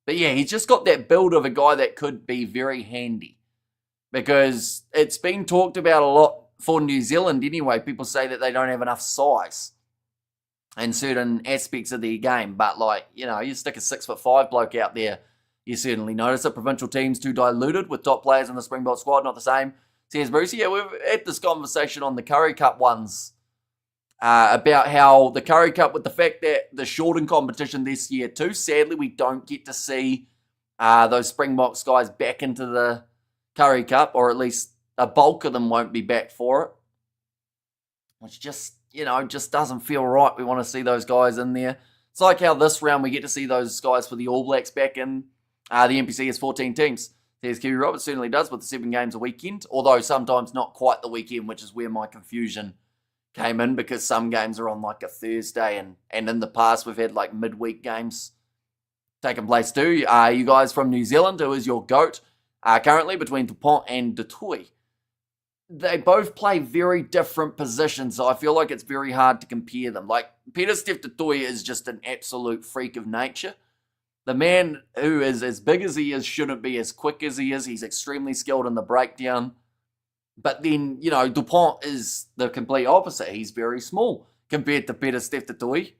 But yeah, he's just got that build of a guy that could be very handy. Because it's been talked about a lot for New Zealand anyway. People say that they don't have enough size in certain aspects of their game. But you stick a 6'5" bloke out there, you certainly notice it. Provincial teams too diluted with top players in the Springbok squad, not the same. Says Brucey, yeah, we've had this conversation on the Curry Cup ones about how the Curry Cup, with the fact that the shortened competition this year too, sadly we don't get to see those Springboks guys back into the Curry Cup, or at least a bulk of them won't be back for it, which just, just doesn't feel right. We want to see those guys in there. It's like how this round we get to see those guys for the All Blacks back in. The NPC has 14 teams. There's Kiwi Rob, it certainly does, with the 7 games a weekend, although sometimes not quite the weekend, which is where my confusion came in, because some games are on like a Thursday, and in the past we've had like midweek games taking place too. You guys from New Zealand, who is your GOAT, currently between DuPont and Dutoy. They both play very different positions, so I feel like it's very hard to compare them. Like, Pieter-Steph Dutoy is just an absolute freak of nature. The man who is as big as he is shouldn't be as quick as he is. He's extremely skilled in the breakdown. But then, DuPont is the complete opposite. He's very small compared to Pieter-Steph Dutoy.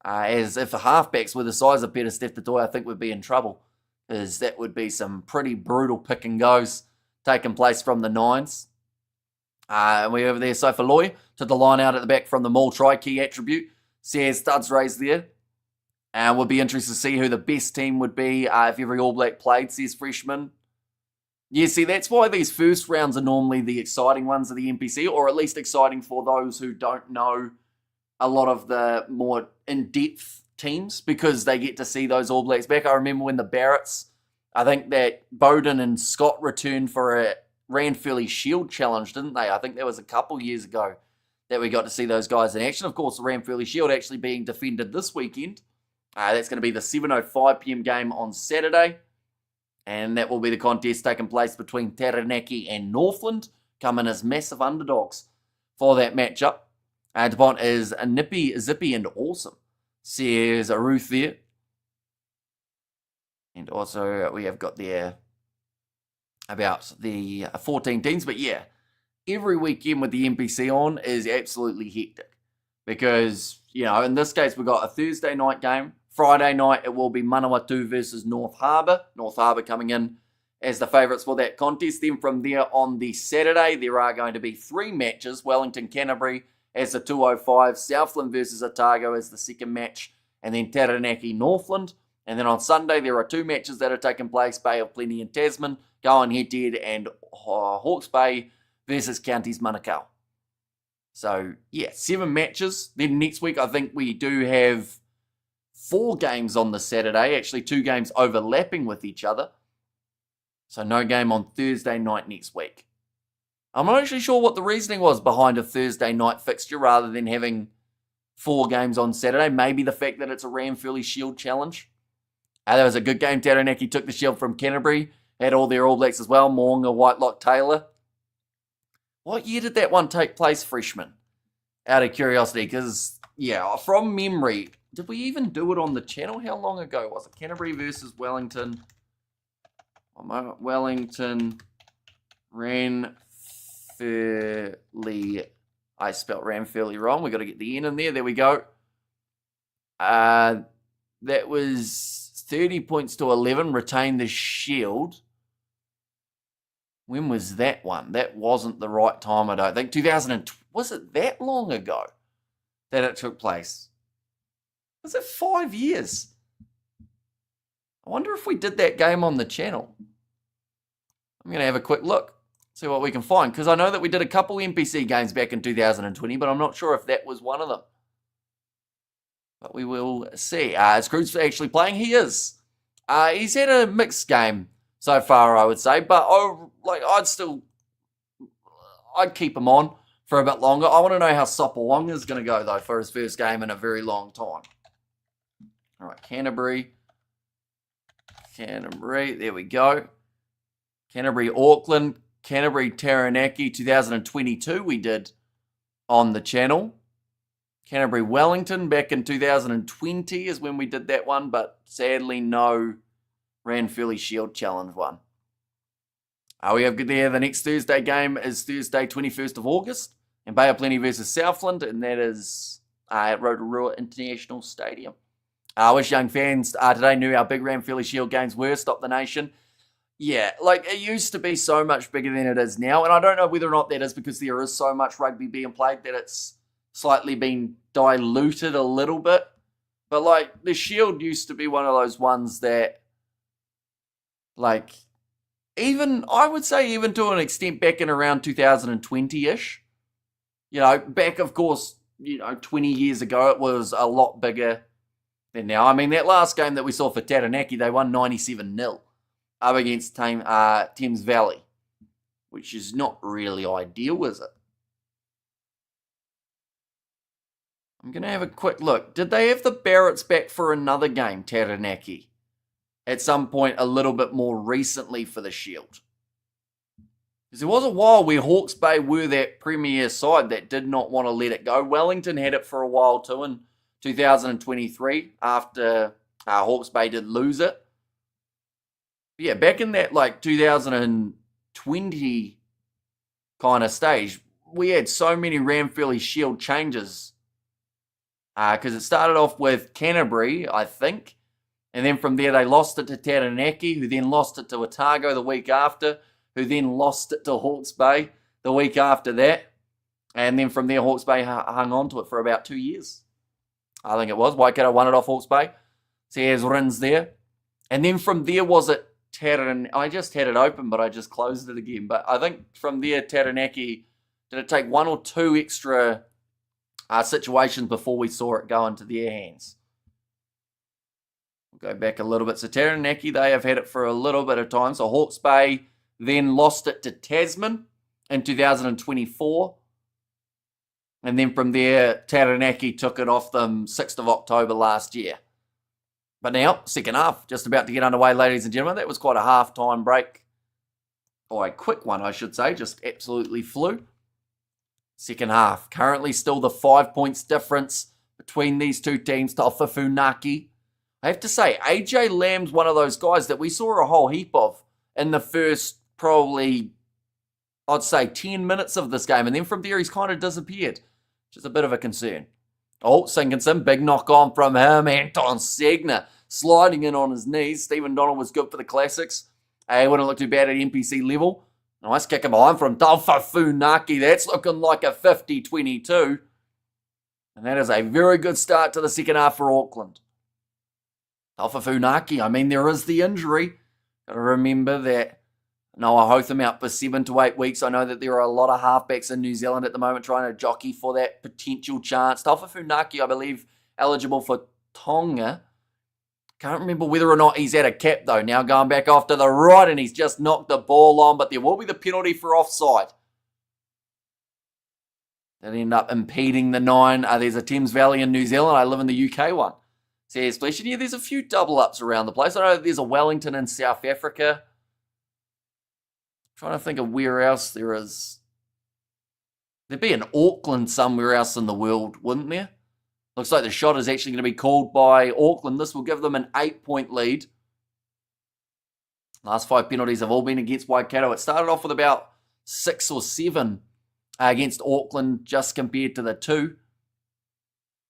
As if the halfbacks were the size of Pieter-Steph Dutoy, I think we'd be in trouble, because that would be some pretty brutal pick and goes taking place from the nines. And we over there, Sofaloy took the line out at the back from the maul try, key attribute. Sears studs raised there. And we'll be interested to see who the best team would be if every All Black played, says Freshman. Yeah, see, that's why these first rounds are normally the exciting ones of the NPC, or at least exciting for those who don't know a lot of the more in-depth teams, because they get to see those All Blacks back. I remember when the Barretts, I think that Bowden and Scott returned for a Ranfurly Shield challenge, didn't they? I think that was a couple years ago that we got to see those guys in action. Of course, the Ranfurly Shield actually being defended this weekend. That's going to be the 7:05 p.m. game on Saturday. And that will be the contest taking place between Taranaki and Northland, coming as massive underdogs for that matchup. DuPont is a nippy, zippy, and awesome, says Ruth there. And also we have got there about the 14 teams. But yeah, every weekend with the NPC on is absolutely hectic. Because, in this case, we've got a Thursday night game. Friday night, it will be Manawatu versus North Harbour. North Harbour coming in as the favourites for that contest. Then from there on the Saturday, there are going to be 3 matches. Wellington-Canterbury as the 2:05. Southland versus Otago as the second match. And then Taranaki-Northland. And then on Sunday, there are 2 matches that are taking place. Bay of Plenty and Tasman going head-to-head, and Hawke's Bay versus Counties Manukau. So, yeah, 7 matches. Then next week, I think we do have 4 games on the Saturday. Actually, 2 games overlapping with each other. So, no game on Thursday night next week. I'm not actually sure what the reasoning was behind a Thursday night fixture rather than having 4 games on Saturday. Maybe the fact that it's a Ranfurly Shield challenge. That was a good game. Taranaki took the shield from Canterbury. Had all their All Blacks as well. Moonga, Whitelock, Taylor. What year did that one take place, Freshman? Out of curiosity, because, yeah, from memory, did we even do it on the channel? How long ago was it? Canterbury versus Wellington. Wellington, Ranfurly. I spelt Ranfurly wrong. We got to get the N in there. There we go. That was 30 points to 11. Retain the shield. When was that one? That wasn't the right time, I don't think. 2000. Was it that long ago that it took place? Was it 5 years? I wonder if we did that game on the channel. I'm going to have a quick look, see what we can find, because I know that we did a couple NPC games back in 2020, but I'm not sure if that was one of them. But we will see. Is Cruz actually playing? He is. He's had a mixed game so far, I would say, but I'd keep him on for a bit longer. I want to know how Sopawong is going to go, though, for his first game in a very long time. All right, Canterbury, there we go. Canterbury, Auckland, Canterbury, Taranaki, 2022 we did on the channel. Canterbury, Wellington, back in 2020 is when we did that one, but sadly no Ranfurly Shield Challenge one. We have there the next Thursday game is Thursday, 21st of August, and Bay of Plenty versus Southland, and that is at Rotorua International Stadium. I wish young fans today knew how big Ranfurly Shield games were. Stop the Nation. Yeah, like it used to be so much bigger than it is now, and I don't know whether or not that is because there is so much rugby being played that it's slightly been diluted a little bit. But, like, the Shield used to be one of those ones that, like, even, I would say even to an extent back in around 2020-ish. You know, back, of course, 20 years ago, it was a lot bigger than now. I mean, that last game that we saw for Taranaki, they won 97-0 up against Thames Valley, which is not really ideal, is it? I'm going to have a quick look. Did they have the Barretts back for another game, Taranaki, at some point a little bit more recently for the Shield? Because there was a while where Hawke's Bay were that premier side that did not want to let it go. Wellington had it for a while too in 2023 after Hawke's Bay did lose it. But yeah, back in that like 2020 kind of stage, we had so many Ranfurly Shield changes. Because it started off with Canterbury, I think. And then from there they lost it to Taranaki, who then lost it to Otago the week after, who then lost it to Hawke's Bay the week after that. And then from there, Hawke's Bay hung on to it for about 2 years. I think it was. Waikato won it off Hawke's Bay. So he has runs there. And then from there, was it Taranaki? I just had it open, but I just closed it again. But I think from there, Taranaki, did it take 1 or 2 extra situations before we saw it go into their hands? We'll go back a little bit. So Taranaki, they have had it for a little bit of time. So Hawke's Bay then lost it to Tasman in 2024. And then from there, Taranaki took it off them 6th of October last year. But now, second half, just about to get underway, ladies and gentlemen. That was quite a half-time break. Or a quick one, I should say. Just absolutely flew. Second half. Currently still the 5 points difference between these two teams. Taufa Funaki. I have to say, AJ Lamb's one of those guys that we saw a whole heap of in the first probably, I'd say, 10 minutes of this game. And then from there, he's kind of disappeared. Which is a bit of a concern. Oh, Sinkinson, big knock on from him. Anton Segner sliding in on his knees. Stephen Donald was good for the Classics. He wouldn't look too bad at NPC level. Nice kick behind from Taufa Funaki. That's looking like a 50-22. And that is a very good start to the second half for Auckland. Taufa Funaki, I mean, there is the injury. Got to remember that Noah Hotham out for 7 to 8 weeks. I know that there are a lot of halfbacks in New Zealand at the moment trying to jockey for that potential chance. Taufa Funaki, I believe, eligible for Tonga. Can't remember whether or not he's at a cap, though. Now going back off to the right, and he's just knocked the ball on, but there will be the penalty for offside. That end up impeding the 9. There's a Thames Valley in New Zealand. I live in the UK one. Says Flesh. Yeah, there's a few double-ups around the place. I know there's a Wellington in South Africa. Trying to think of where else there is. There'd be an Auckland somewhere else in the world, wouldn't there? Looks like the shot is actually going to be called by Auckland. This will give them an 8-point lead. Last 5 penalties have all been against Waikato. It started off with about 6 or 7 against Auckland, just compared to the 2.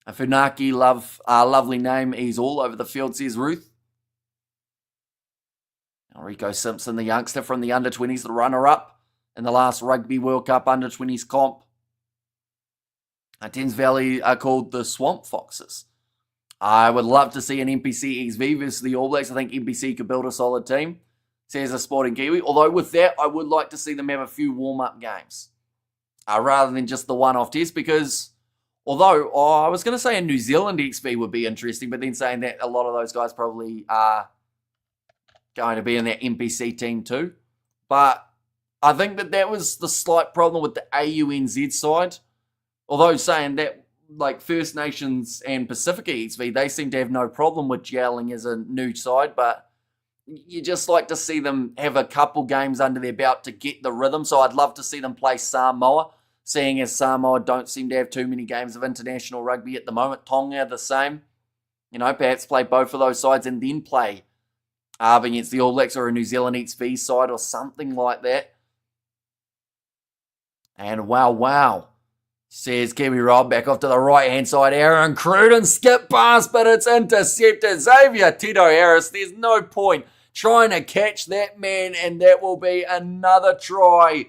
Funaki, lovely name. He's all over the field, says Ruth. Rico Simpson, the youngster from the under-20s, the runner-up in the last Rugby World Cup under-20s comp. Thames Valley are called the Swamp Foxes. I would love to see an NPC XV versus the All Blacks. I think NPC could build a solid team, says a Sporting Kiwi. Although with that, I would like to see them have a few warm-up games rather than just the one-off test, because although I was going to say a New Zealand XV would be interesting, but then saying that a lot of those guys probably are going to be in that NPC team too. But I think that was the slight problem with the AUNZ side. Although saying that, like First Nations and Pacifica XV, they seem to have no problem with gelling as a new side, but you just like to see them have a couple games under their belt to get the rhythm. So I'd love to see them play Samoa, seeing as Samoa don't seem to have too many games of international rugby at the moment. Tonga the same. You know, perhaps play both of those sides and then play against the All Blacks or a New Zealand XV side or something like that. And wow, says Kiwi Rob, back off to the right-hand side. Aaron Cruden skip pass, but it's intercepted. Xavier Tito Harris, there's no point trying to catch that man, and that will be another try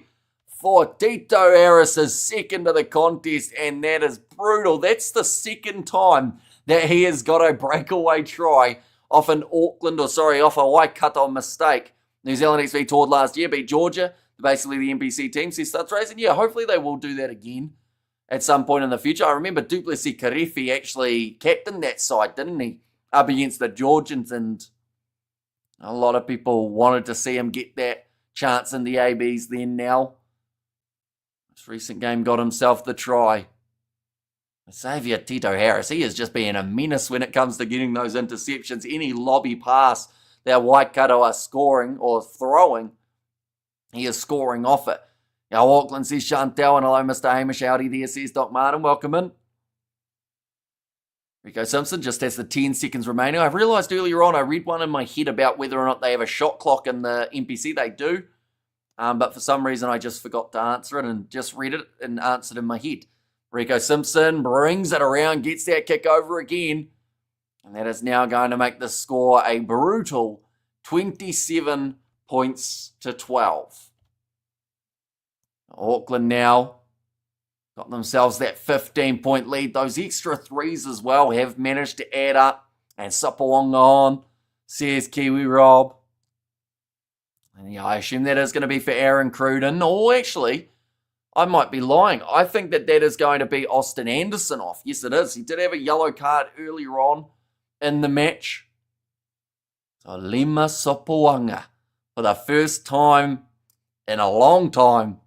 for Tito Harris's second of the contest, and that is brutal. That's the second time that he has got a breakaway try off a Waikato mistake. New Zealand XV toured last year, beat Georgia, basically the NPC team, says Studs Race, and yeah, hopefully they will do that again at some point in the future. I remember Duplessis Karefi actually captained that side, didn't he? Up against the Georgians, and a lot of people wanted to see him get that chance in the ABs then now. This recent game got himself the try. Xavier Tito Harris, he is just being a menace when it comes to getting those interceptions. Any lobby pass that Waikato are scoring or throwing, he is scoring off it. Now Auckland says Chantel, and hello Mr. Hamish Audi there, says Doc Martin, welcome in. Rico Simpson just has the 10 seconds remaining. I've realised earlier on, I read one in my head about whether or not they have a shot clock in the NPC. They do. But for some reason, I just forgot to answer it and just read it and answered in my head. Rico Simpson brings it around, gets that kick over again. And that is now going to make the score a brutal 27 points to 12. Auckland now got themselves that 15-point lead. Those extra threes as well have managed to add up. And Sapawonga on, says Kiwi Rob. And yeah, I assume that is going to be for Aaron Cruden. Or actually, I might be lying. I think that is going to be Austin Anderson off. Yes, it is. He did have a yellow card earlier on in the match. So Lima Sapawonga, for the first time in a long time,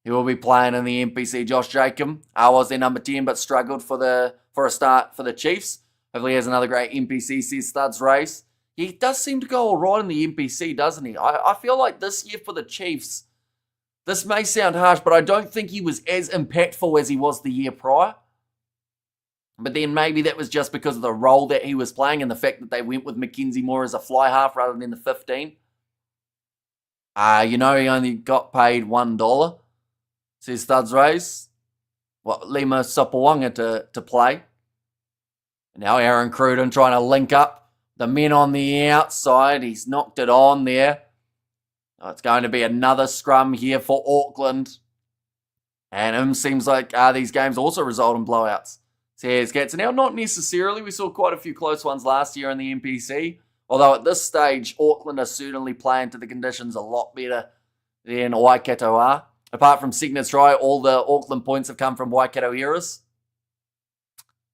he will be playing in the NPC. Josh Jacob was their number 10, but struggled for a start for the Chiefs. Hopefully he has another great NPC, says Studs Race. He does seem to go all right in the NPC, doesn't he? I feel like this year for the Chiefs, this may sound harsh, but I don't think he was as impactful as he was the year prior. But then maybe that was just because of the role that he was playing and the fact that they went with Mackenzie Moore as a fly half rather than the 15. He only got paid $1. Says Studs Race. Lima Sapawonga to play. And now Aaron Cruden trying to link up the men on the outside. He's knocked it on there. It's going to be another scrum here for Auckland. And it seems like these games also result in blowouts. Says Cats. Now, not necessarily. We saw quite a few close ones last year in the NPC. Although at this stage, Auckland are certainly playing to the conditions a lot better than Waikato are. Apart from Signet's try, all the Auckland points have come from Waikato errors.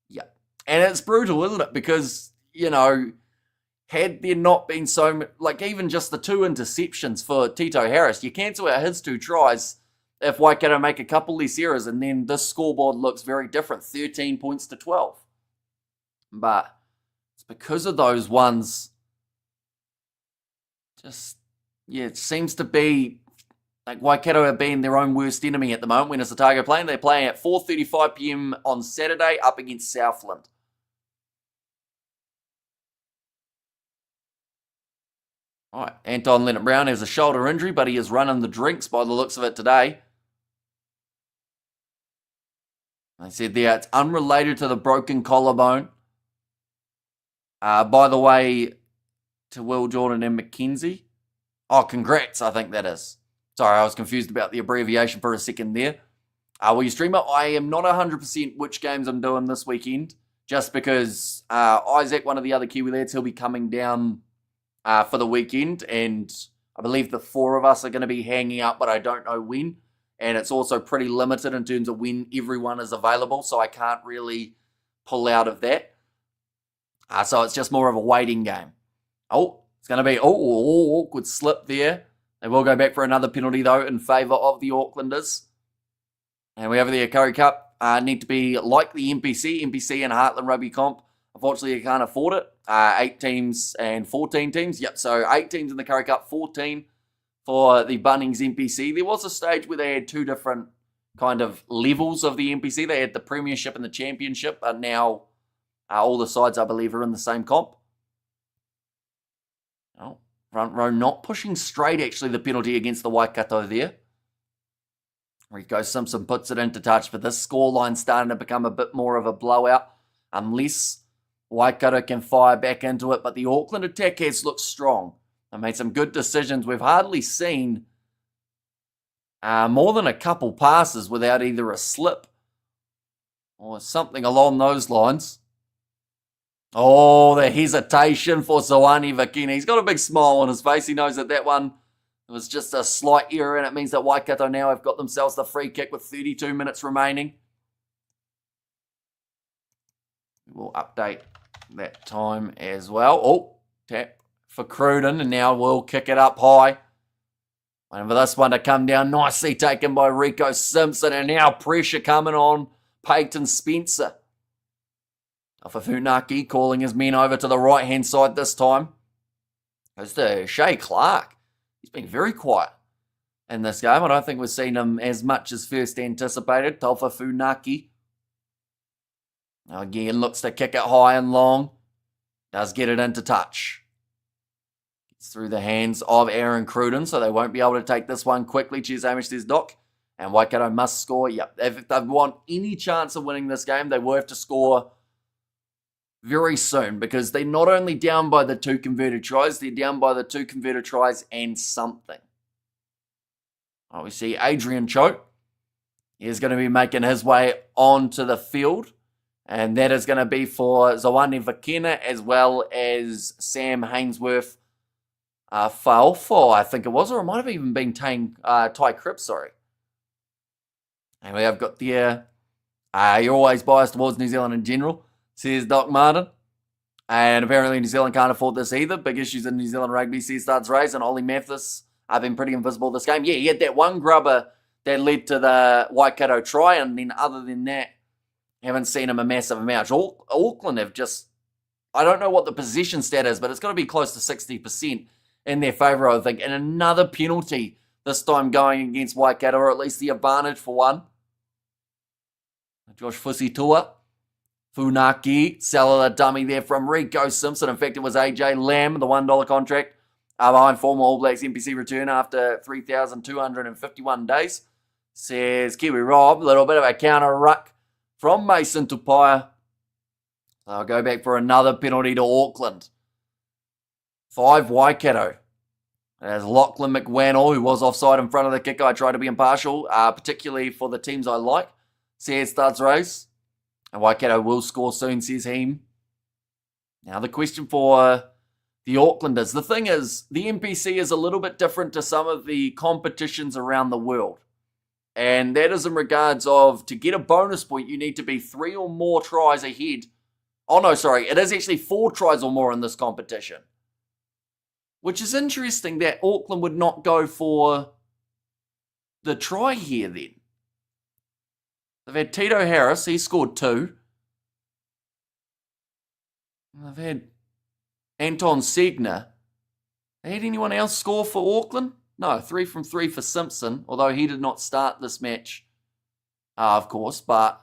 Yeah. And it's brutal, isn't it? Because, had there not been even just the 2 interceptions for Tito Harris, you cancel out his 2 tries if Waikato make a couple less errors, and then this scoreboard looks very different, 13 points to 12. But it's because of those ones, it seems to be like Waikato have been their own worst enemy at the moment. When it's Otago playing, they're playing at 4:35 p.m. on Saturday up against Southland. All right, Anton Leonard-Brown has a shoulder injury, but he is running the drinks by the looks of it today. I said there, it's unrelated to the broken collarbone. By the way, to Will Jordan and Mackenzie. Oh, congrats, I think that is. Sorry, I was confused about the abbreviation for a second there. Will you stream it? I am not 100% which games I'm doing this weekend, just because Isaac, one of the other Kiwi lads, he'll be coming down for the weekend, and I believe the 4 of us are going to be hanging out, but I don't know when. And it's also pretty limited in terms of when everyone is available, so I can't really pull out of that. So it's just more of a waiting game. Oh, it's going to be awkward slip there. They will go back for another penalty, though, in favour of the Aucklanders. And we have the Curry Cup. Need to be like the NPC and Heartland Rugby Comp. Unfortunately, you can't afford it. 8 teams and 14 teams. Yep, so 8 teams in the Curry Cup, 14 for the Bunnings NPC. There was a stage where they had 2 different kind of levels of the NPC. They had the Premiership and the Championship, but now all the sides, I believe, are in the same comp. Oh, front row not pushing straight, actually, the penalty against the Waikato there. Rico Simpson puts it into touch, but this scoreline starting to become a bit more of a blowout, unless Waikato can fire back into it. But the Auckland attack has looked strong. They made some good decisions. We've hardly seen more than a couple passes without either a slip or something along those lines. Oh, the hesitation for Zawani Vakina. He's got a big smile on his face. He knows that one was just a slight error, and it means that Waikato now have got themselves the free kick with 32 minutes remaining. We'll update that time as well. Oh, tap for Cruden, and now we'll kick it up high. Waiting for this one to come down. Nicely taken by Rico Simpson, and now pressure coming on Peyton Spencer. Funaki calling his men over to the right-hand side this time. Goes to Shay Clark. He's been very quiet in this game. I don't think we've seen him as much as first anticipated. Taufa Funaki. Now again, looks to kick it high and long. Does get it into touch. Gets through the hands of Aaron Cruden, so they won't be able to take this one quickly. Cheers, Hamish, there's Doc. And Waikato must score. Yep, if they want any chance of winning this game, they will have to score very soon, because they're not only down by the 2 converted tries, they're down by the 2 converted tries and something. Oh, we see Adrian Choate. He's going to be making his way onto the field, and that is going to be for Zawani Vakina as well as Sam Hainsworth Faofo, I think it was, or it might have even been Ty Cripps, sorry. And we have got there, you're always biased towards New Zealand in general, says Doc Martin. And apparently New Zealand can't afford this either. Big issues in New Zealand rugby, says Studs Rays, and Ollie Mathis have been pretty invisible this game. Yeah, he had that one grubber that led to the Waikato try, and then other than that, haven't seen him a massive amount. Auckland have just, I don't know what the possession stat is, but it's got to be close to 60% in their favour, I think. And another penalty this time going against Waikato, or at least the advantage for one. Josh Fusitua. Funaki, cellular dummy there from Rico Simpson. In fact, it was AJ Lamb, the $1 contract, behind former All Blacks NPC return after 3,251 days. Says Kiwi Rob, a little bit of a counter ruck from Mason Tupaia. They'll go back for another penalty to Auckland. 5 Waikato. As Lachlan McWannell, who was offside in front of the kick. I try to be impartial, particularly for the teams I like. Says Studs Race. And Waikato will score soon, says Heem. Now the question for the Aucklanders. The thing is, the NPC is a little bit different to some of the competitions around the world. And that is in regards of, to get a bonus point, you need to be 3 or more tries ahead. Oh no, sorry. It is actually 4 tries or more in this competition. Which is interesting that Auckland would not go for the try here then. They've had Tito Harris, he scored 2. They've had Anton Segner. Had anyone else score for Auckland? No, 3 from 3 for Simpson, although he did not start this match, of course, but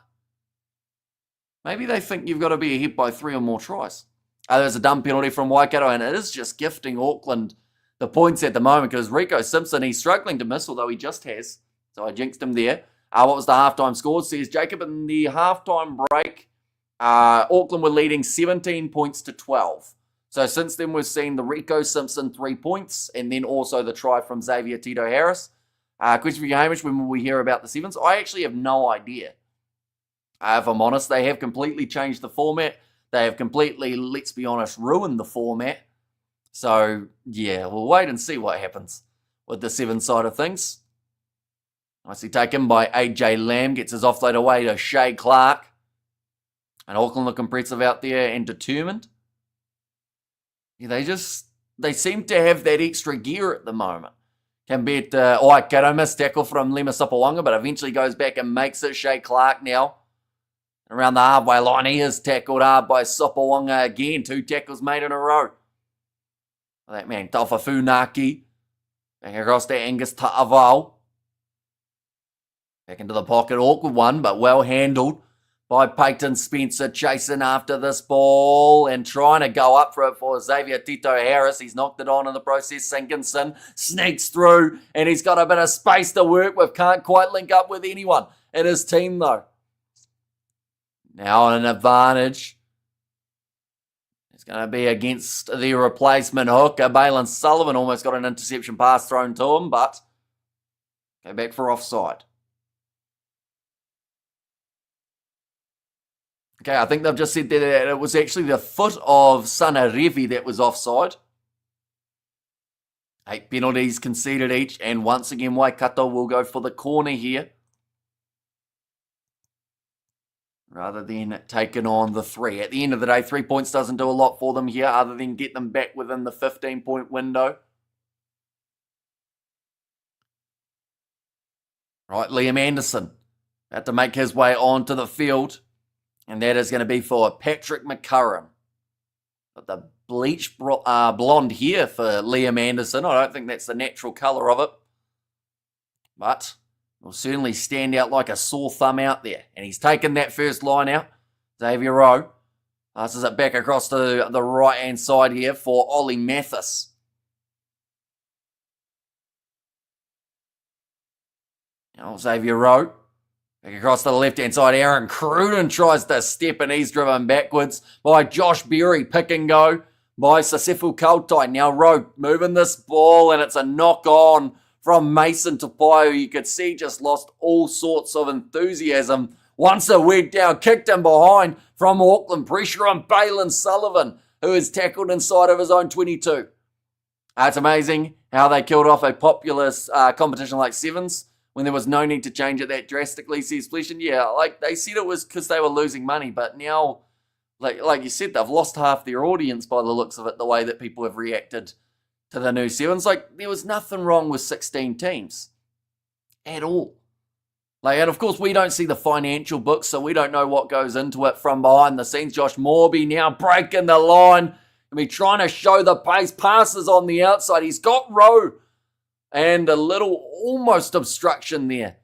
maybe they think you've got to be ahead by 3 or more tries. There's a dumb penalty from Waikato, and it is just gifting Auckland the points at the moment, because Rico Simpson, he's struggling to miss, although he just has, so I jinxed him there. What was the halftime score? Says Jacob, in the halftime break, Auckland were leading 17 points to 12. So since then, we've seen the Rico Simpson 3 points, and then also the try from Xavier Tito Harris. Question for you, Hamish, when will we hear about the sevens? I actually have no idea. If I'm honest, they have completely changed the format. They have completely, let's be honest, ruined the format. So, yeah, we'll wait and see what happens with the 7 side of things. Nicely taken by AJ Lamb. Gets his offload away to Shay Clark. And Auckland look impressive out there and determined. Yeah, they seem to have that extra gear at the moment. Compared to Waikato, missed tackle from Lema Sapawanga, but eventually goes back and makes it. Shay Clark now around the halfway line. He is tackled hard by Sapawanga again. 2 tackles made in a row. That man, Taufa Funaki. Back across to Angus Ta'avao. Back into the pocket, awkward one, but well handled by Peyton Spencer, chasing after this ball and trying to go up for it for Xavier Tito Harris. He's knocked it on in the process. Sinkinson sneaks through, and he's got a bit of space to work with. Can't quite link up with anyone in his team, though. Now on an advantage. It's going to be against the replacement hooker. Balin Sullivan almost got an interception pass thrown to him, but Go back for offside. Okay, I think they've just said that it was actually the foot of Sanarevi that was offside. 8 penalties conceded each, and once again Waikato will go for the corner here, rather than taking on the 3. At the end of the day, 3 points doesn't do a lot for them here other than get them back within the 15-point window. Right, Liam Anderson about to make his way onto the field, and that is going to be for Patrick McCurran. But the bleach blonde here for Liam Anderson. I don't think that's the natural colour of it, but will certainly stand out like a sore thumb out there. And he's taken that first line out. Xavier Rowe passes it back across to the right-hand side here for Ollie Mathis. Now Xavier Rowe back across to the left-hand side. Aaron Cruden tries to step and he's driven backwards by Josh Berry. Pick and go by Sasefu Kautai. Now Rowe moving this ball and it's a knock on from Mason Tupai, who you could see just lost all sorts of enthusiasm. Once it went down, kicked him behind from Auckland. Pressure on Balin Sullivan, who is tackled inside of his own 22. It's amazing how they killed off a popular competition like Sevens when there was no need to change it that drastically, says Flesh. And yeah, like they said it was because they were losing money, but now, like you said, they've lost half their audience by the looks of it, the way that people have reacted to the new Sevens. Like, there was nothing wrong with 16 teams at all. Like, and of course, we don't see the financial books, so we don't know what goes into it from behind the scenes. Josh Morby now breaking the line. I mean, trying to show the pace. Passes on the outside. He's got Rowe. And a little almost obstruction there.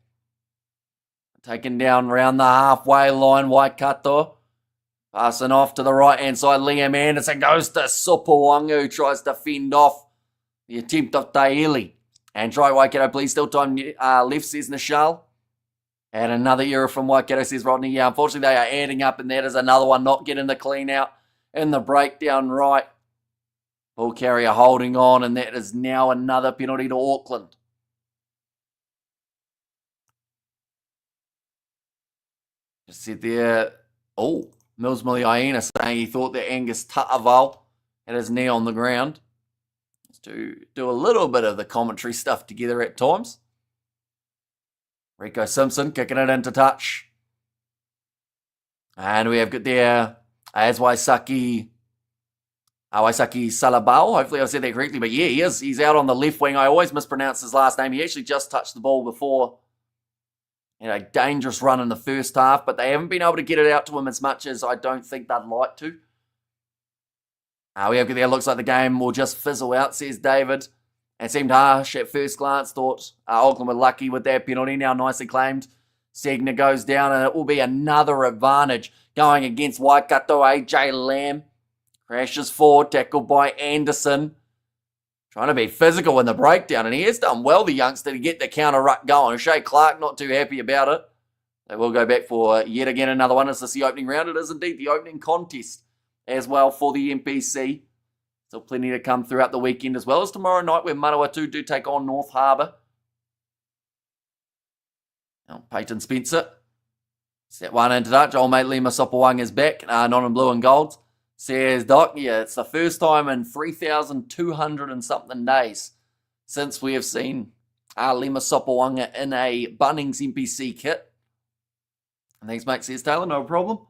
Taken down around the halfway line, Waikato. Passing off to the right-hand side, Liam Anderson goes to Supawangu, who tries to fend off the attempt of Taeli. And try Waikato, please. Still time left, says Nishal. And another error from Waikato, says Rodney. Yeah, unfortunately, they are adding up, and that is another one not getting the clean out in the breakdown right. Ball carrier holding on, and that is now another penalty to Auckland. Just sit there. Oh, Mills Miliaina saying he thought that Angus Ta'aval had his knee on the ground. Let's do a little bit of the commentary stuff together at times. Rico Simpson kicking it into touch. And we have got there Waisaki Salabao. Hopefully I said that correctly. But yeah, he is. He's out on the left wing. I always mispronounce his last name. He actually just touched the ball before. Had a dangerous run in the first half, but they haven't been able to get it out to him as much as I don't think they'd like to. We have got there. Looks like the game will just fizzle out, says David. It seemed harsh at first glance. Thought Auckland were lucky with that penalty. Now nicely claimed. Segner goes down, and it will be another advantage going against Waikato. AJ Lamb crashes forward, tackled by Anderson. Trying to be physical in the breakdown, and he has done well, the youngster, to get the counter ruck going. Shea Clark not too happy about it. They will go back for yet again another one. Is this the opening round? It is indeed the opening contest as well for the NPC. Still plenty to come throughout the weekend, as well as tomorrow night, where Manawatu do take on North Harbour. Now, Peyton Spencer. Set one into touch. Old mate Lima Sopawang is back. Non in blue and gold. Says Doc, yeah, it's the first time in 3,200 and something days since we have seen Lima Sopawanga in a Bunnings NPC kit. Thanks, mate, says Taylor, no problem.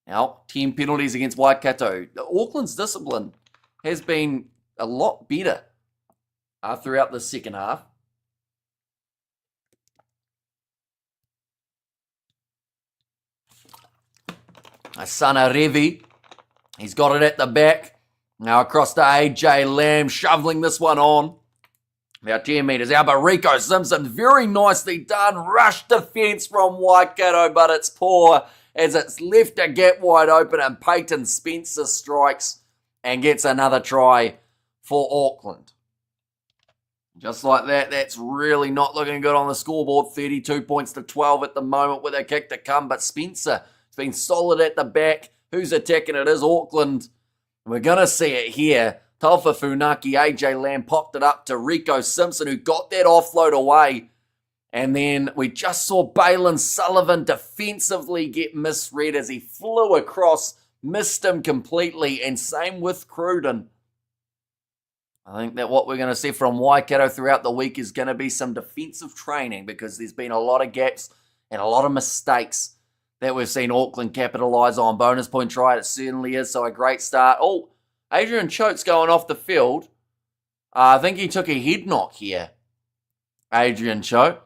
Now, 10 penalties against Waikato. Auckland's discipline has been a lot better throughout the second half. Asana Revi. He's got it at the back. Now across to AJ Lamb, shoveling this one on. About 10 metres out, but Rico Simpson, very nicely done. Rush defence from Waikato, but it's poor as it's left a gap wide open, and Peyton Spencer strikes and gets another try for Auckland. Just like that, that's really not looking good on the scoreboard. 32 points to 12 at the moment with a kick to come, but Spencer has been solid at the back. Who's attacking? It is Auckland. We're going to see it here. Talfa Funaki, AJ Lamb popped it up to Rico Simpson, who got that offload away. And then we just saw Balin Sullivan defensively get misread as he flew across, missed him completely, and same with Cruden. I think that what we're going to see from Waikato throughout the week is going to be some defensive training, because there's been a lot of gaps and a lot of mistakes that we've seen Auckland capitalise on. Bonus point try, it certainly is, so a great start. Oh, Adrian Choate's going off the field. I think he took a head knock here. Adrian Choate.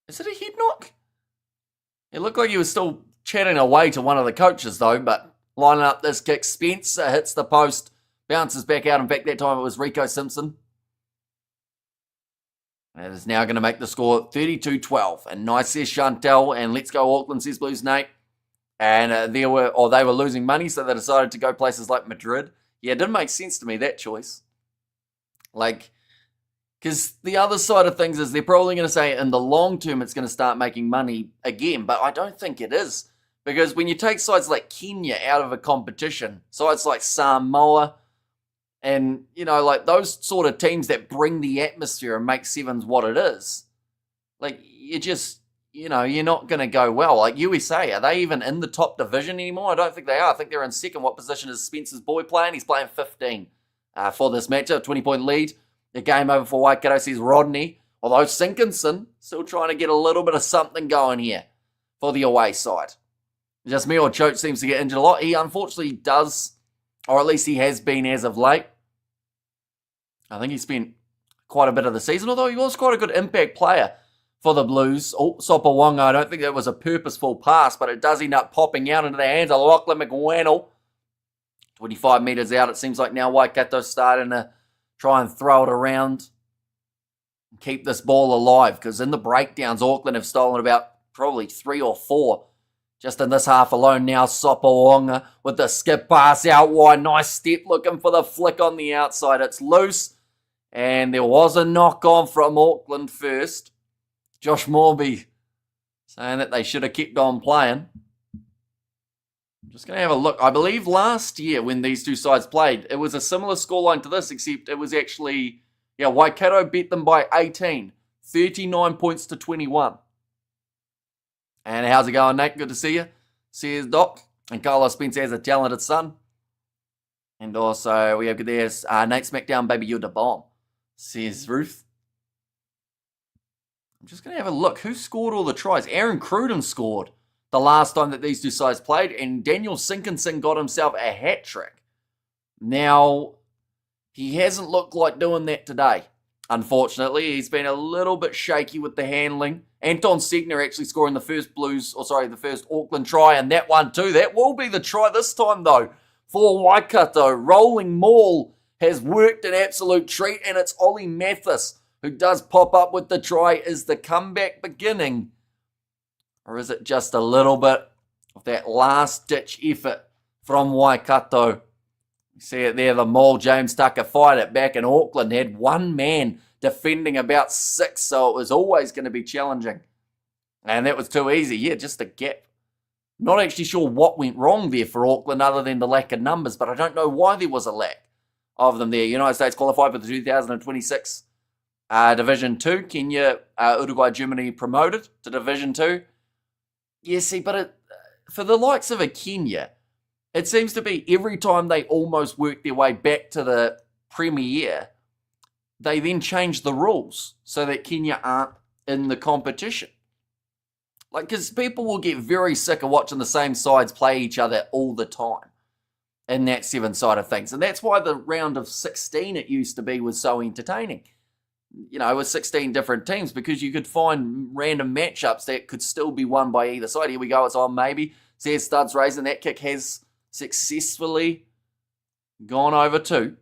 Is it a head knock? It looked like he was still chatting away to one of the coaches though, but lining up this kick, Spencer hits the post, bounces back out. In fact, that time it was Rico Simpson. That is now going to make the score 32-12. And nice says Chantel, and let's go Auckland, says Blues Nate. And they were losing money, so they decided to go places like Madrid. Yeah, it didn't make sense to me, that choice. Because the other side of things is they're probably going to say in the long term it's going to start making money again, but I don't think it is. Because when you take sides like Kenya out of a competition, sides like Samoa, and, like those sort of teams that bring the atmosphere and make sevens what it is, you're not going to go well. Like USA, are they even in the top division anymore? I don't think they are. I think they're in second. What position is Spencer's boy playing? He's playing 15 for this matchup, 20-point lead. The game over for Waikato, says Rodney. Although Sinkinson still trying to get a little bit of something going here for the away side. Just me or Choate seems to get injured a lot. He unfortunately does, or at least he has been as of late. I think he spent quite a bit of the season, although he was quite a good impact player for the Blues. Oh, Sopawanga, I don't think that was a purposeful pass, but it does end up popping out into the hands of Lachlan McWannell. 25 metres out, it seems like now Waikato's starting to try and throw it around and keep this ball alive, because in the breakdowns, Auckland have stolen about probably 3 or 4 just in this half alone. Now Sopawanga with the skip pass out wide. Nice step, looking for the flick on the outside. It's loose, and there was a knock on from Auckland first. Josh Morby saying that they should have kept on playing. I'm just going to have a look. I believe last year when these two sides played, it was a similar scoreline to this, except it was actually, Waikato beat them by 18. 39 points to 21. And how's it going, Nate? Good to see you. Says Doc. And Carlos Spencer has a talented son. And also, we have there's Nate Smackdown, baby, you're the bomb. Says Ruth. I'm just going to have a look. Who scored all the tries? Aaron Cruden scored the last time that these two sides played, and Daniel Sinkinson got himself a hat trick. Now, he hasn't looked like doing that today. Unfortunately, he's been a little bit shaky with the handling. Anton Segner actually scoring the first the first Auckland try, and that one too. That will be the try this time though for Waikato. Rolling Maul has worked an absolute treat, and it's Ollie Mathis who does pop up with the try. Is the comeback beginning? Or is it just a little bit of that last-ditch effort from Waikato? You see it there, the Maul, James Tucker, fired it back, and Auckland had one man defending about 6, so it was always going to be challenging. And that was too easy. Yeah, just a gap. Not actually sure what went wrong there for Auckland other than the lack of numbers, but I don't know why there was a lack of them there. United States qualified for the 2026 Division 2. Kenya, Uruguay, Germany promoted to Division 2. Yeah, see, but for the likes of a Kenya, it seems to be every time they almost work their way back to the Premier, they then change the rules so that Kenya aren't in the competition. Because people will get very sick of watching the same sides play each other all the time in that 7 side of things. And that's why the round of 16 it used to be was so entertaining. With 16 different teams, because you could find random matchups that could still be won by either side. Here we go, it's on maybe. Says Studs raising. That kick has successfully gone over 2.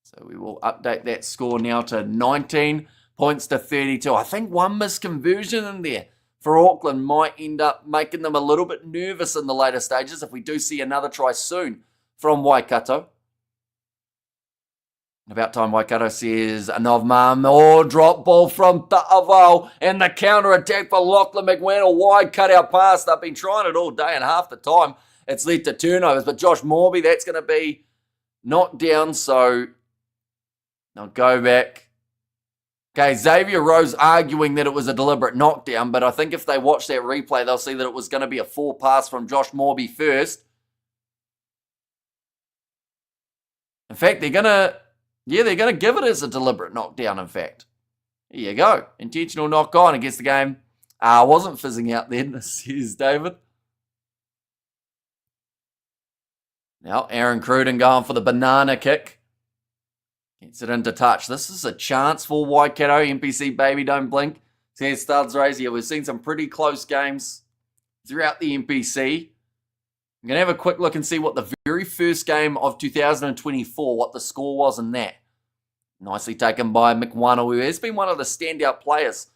So we will update that score now to 19 points to 32. I think one misconversion in there for Auckland might end up making them a little bit nervous in the later stages if we do see another try soon from Waikato. About time, Waikato says Anovman. Oh, drop ball from Ta'avao, and the counter attack for Lachlan McWannell. Wide cut out pass. They've been trying it all day, and half the time it's led to turnovers. But Josh Morby, that's going to be knocked down. So they'll go back Okay, Xavier Rose arguing that it was a deliberate knockdown, but I think if they watch that replay, they'll see that it was going to be a 4 pass from Josh Morby first. In fact, they're going to give it as a deliberate knockdown, in fact. There you go. Intentional knock on against the game. Wasn't fizzing out then, says David. Now, Aaron Cruden going for the banana kick. Gets it into touch. This is a chance for Waikato. NPC, baby, don't blink. Says Studs Race. Yeah, we've seen some pretty close games throughout the NPC. I'm going to have a quick look and see what the very first game of 2024, what the score was in that. Nicely taken by McWano, who has been one of the standout players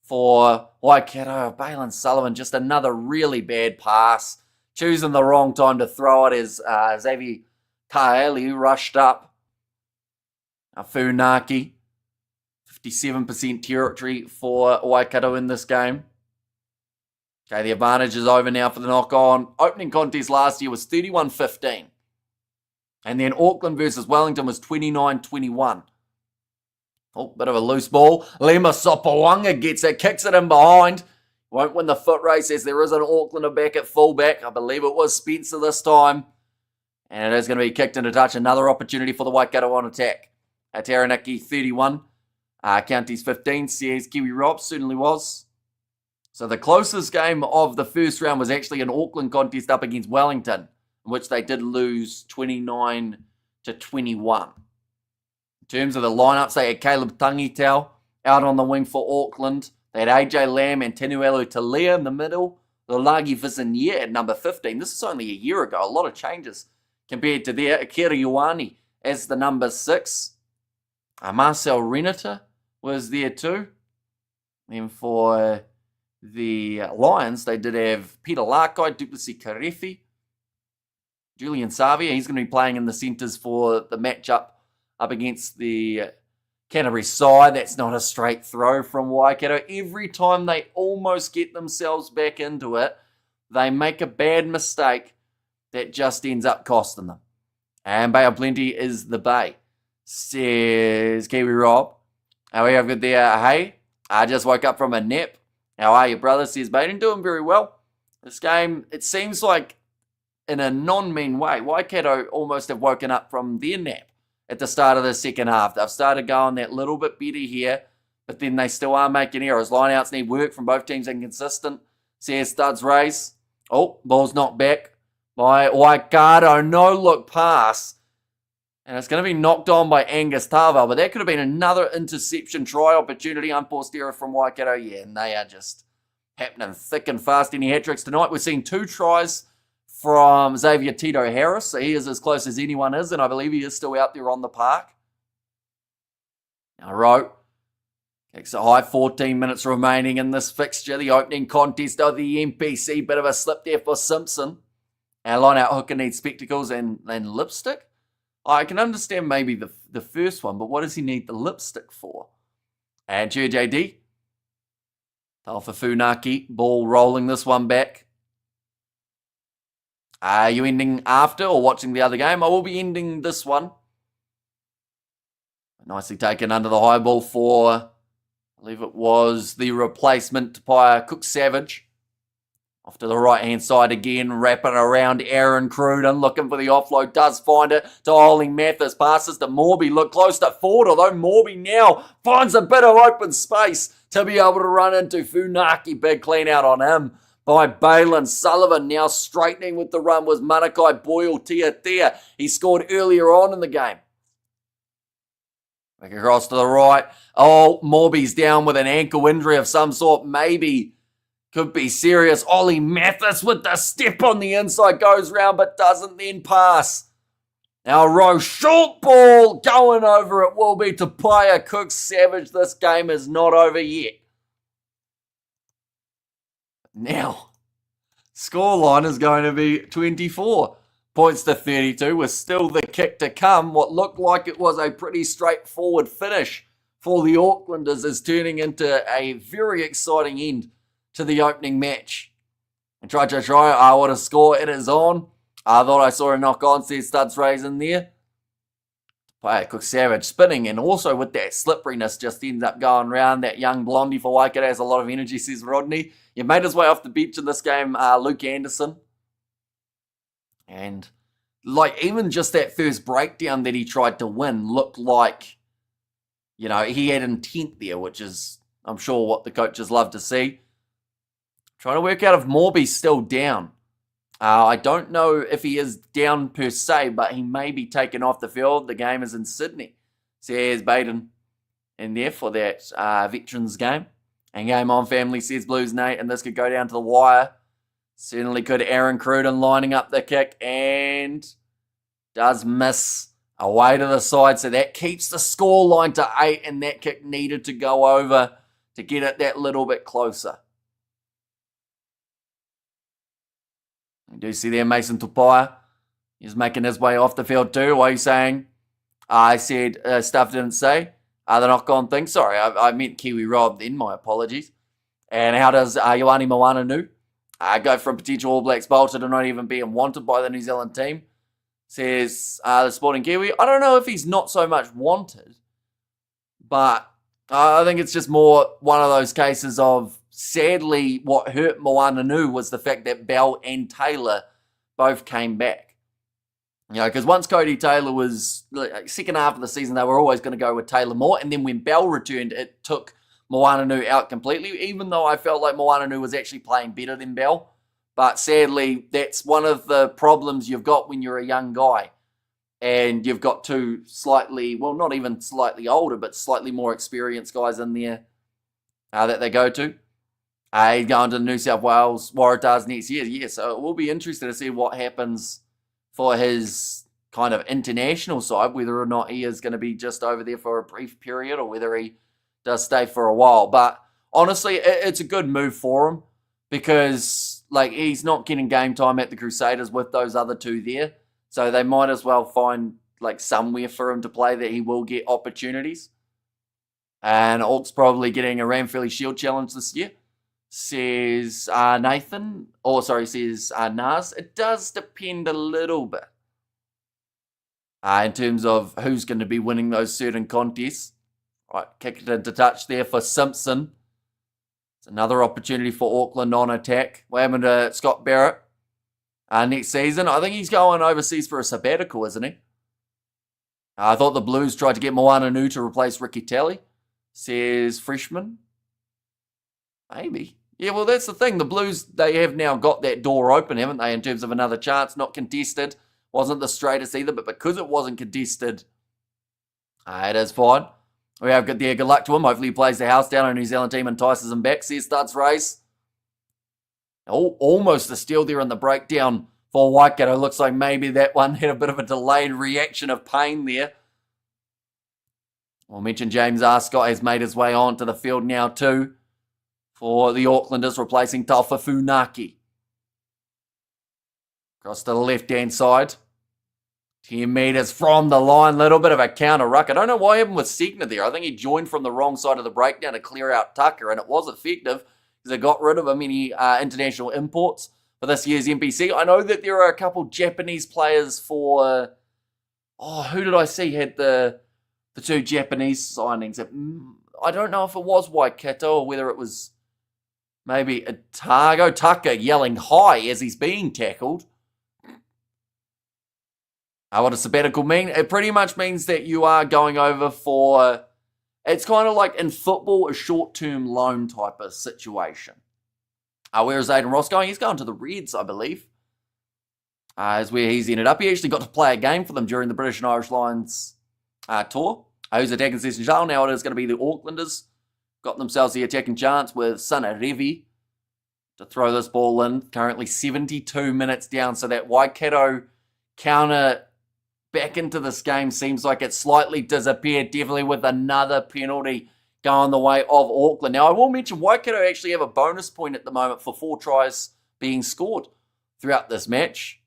for Waikato. Balin Sullivan, just another really bad pass. Choosing the wrong time to throw it as Xavier Kaeli rushed up. Funaki, 57% territory for Waikato in this game. Okay, the advantage is over now for the knock-on. Opening contest last year was 31-15. And then Auckland versus Wellington was 29-21. Oh, bit of a loose ball. Lema Sopawanga gets it, kicks it in behind. Won't win the foot race as there is an Aucklander back at fullback. I believe it was Spencer this time. And it is going to be kicked into touch. Another opportunity for the Waikato on attack. Taranaki 31. Counties 15. Says Kiwi Rob certainly was. So the closest game of the first round was actually an Auckland contest up against Wellington, in which they did lose 29-21. In terms of the lineups, they had Caleb Tangitau out on the wing for Auckland. They had AJ Lamb and Tenuelu Talia in the middle. Lolagi Vizinia at number 15. This is only a year ago. A lot of changes compared to there. Akira Ioane as the number 6. Marcel Renata was there too. And for the Lions, they did have Peter Larkai, Duplessis Karefi, Julian Savia. He's going to be playing in the centres for the matchup up against the Canterbury side. That's not a straight throw from Waikato. Every time they almost get themselves back into it, they make a bad mistake that just ends up costing them. And Bay of Plenty is the Bay. Says Kiwi Rob. How are you good there? Hey, I just woke up from a nap. How are you, brother? Says Baden. Doing very well. This game, it seems like in a non-mean way, Waikato almost have woken up from their nap at the start of the second half. They've started going that little bit better here, but then they still are making errors. Lineouts need work from both teams, inconsistent. Says Studs Race. Oh, ball's knocked back by Waikato. No look pass. And it's going to be knocked on by Angus Tarval, but that could have been another interception try opportunity. Unforced error from Waikato. Yeah, and they are just happening thick and fast. Any hat-tricks tonight? We've seen 2 tries from Xavier Tito Harris, so he is as close as anyone is, and I believe he is still out there on the park. Now, Rowe kicks a high, 14 minutes remaining in this fixture. The opening contest of the NPC. Bit of a slip there for Simpson. Our line-out hooker needs spectacles and lipstick. I can understand maybe the first one, but what does he need the lipstick for? And JD. Tell for Funaki. Ball rolling this one back. Are you ending after or watching the other game? I will be ending this one. Nicely taken under the high ball for, I believe it was the replacement by Cook Savage. Off to the right-hand side again, wrapping around Aaron Cruden, looking for the offload, does find it to Ollie Mathis, passes to Morby, look close to forward, although Morby now finds a bit of open space to be able to run into Funaki. Big clean out on him by Balin Sullivan. Now straightening with the run was Manakai Boyle Tia. He scored earlier on in the game. Back across to the right. Oh, Morby's down with an ankle injury of some sort, maybe. Could be serious. Ollie Mathis with the step on the inside. Goes round but doesn't then pass. Now Rowe, short ball going over. It will be Tapaya Cook Savage. This game is not over yet. Now, scoreline is going to be 24 points to 32 with still the kick to come. What looked like it was a pretty straightforward finish for the Aucklanders is turning into a very exciting end to the opening match. And try. What a score. It is on. I thought I saw a knock on, says Studs Rays in there. Player Cook Savage spinning, and also with that slipperiness just ends up going round. That young blondie for Waikato has a lot of energy, says Rodney. He made his way off the bench in this game, Luke Anderson. And like even just that first breakdown that he tried to win looked like, you know, he had intent there, which is, I'm sure, what the coaches love to see. Trying to work out if Morby's still down. I don't know if he is down per se, but he may be taken off the field. The game is in Sydney. Says Baden in there for that Veterans game. And game on, family, says Blues Nate. And this could go down to the wire. Certainly could. Aaron Cruden lining up the kick and does miss away to the side. So that keeps the score line to 8. And that kick needed to go over to get it that little bit closer. You do see there Mason Tupaia. He's making his way off the field too. What are you saying? I said stuff didn't say. The knock-on thing. Sorry, I meant Kiwi Rob then. My apologies. And how does Ioane Moananu go from potential All Blacks bolter to not even being wanted by the New Zealand team? Says the Sporting Kiwi. I don't know if he's not so much wanted, but I think it's just more one of those cases of, sadly, what hurt Moananu was the fact that Bell and Taylor both came back. You know, because once Cody Taylor was, second half of the season, they were always going to go with Taylor more. And then when Bell returned, it took Moananu out completely, even though I felt like Moananu was actually playing better than Bell. But sadly, that's one of the problems you've got when you're a young guy. And you've got two slightly, well, not even slightly older, but slightly more experienced guys in there that they go to. He's going to New South Wales Waratahs next year. Yeah, so it will be interesting to see what happens for his kind of international side, whether or not he is going to be just over there for a brief period or whether he does stay for a while. But honestly, it's a good move for him because like he's not getting game time at the Crusaders with those other two there. So they might as well find like somewhere for him to play that he will get opportunities. And Orc's probably getting a Ranfurly Shield challenge this year. Says Nathan, says Nas. It does depend a little bit in terms of who's going to be winning those certain contests. Right, kick it into touch there for Simpson. It's another opportunity for Auckland on attack. What happened to Scott Barrett next season? I think he's going overseas for a sabbatical, isn't he? I thought the Blues tried to get Moananu to replace Ricky Talley. Says Freshman. Maybe. Yeah, well, that's the thing. The Blues, they have now got that door open, haven't they, in terms of another chance. Not contested. Wasn't the straightest either, but because it wasn't contested, it is fine. We have good there. Good luck to him. Hopefully he plays the house down on a New Zealand team and entices him back. Says starts race. Almost a steal there in the breakdown for Waikato. Looks like maybe that one had a bit of a delayed reaction of pain there. We'll mention James Arscott has made his way onto the field now too for the Aucklanders, replacing Taufa Funaki. Across to the left-hand side. 10 metres from the line. Little bit of a counter ruck. I don't know what happened with Segner there. I think he joined from the wrong side of the breakdown to clear out Tucker, and it was effective because they got rid of any international imports for this year's NPC. I know that there are a couple Japanese players for... who did I see had the two Japanese signings? I don't know if it was Waikato or whether it was maybe Otago. Tucker yelling high as he's being tackled. What does sabbatical mean? It pretty much means that you are going over for... It's kind of like in football, a short-term loan type of situation. Where is Aiden Ross going? He's going to the Reds, I believe. Is where he's ended up. He actually got to play a game for them during the British and Irish Lions tour. Who's attacking Session Charles? Now it is going to be the Aucklanders. Got themselves the attacking chance with Sana Revi to throw this ball in. Currently 72 minutes down, so that Waikato counter back into this game seems like it slightly disappeared, definitely with another penalty going the way of Auckland. Now, I will mention Waikato actually have a bonus point at the moment for 4 tries being scored throughout this match.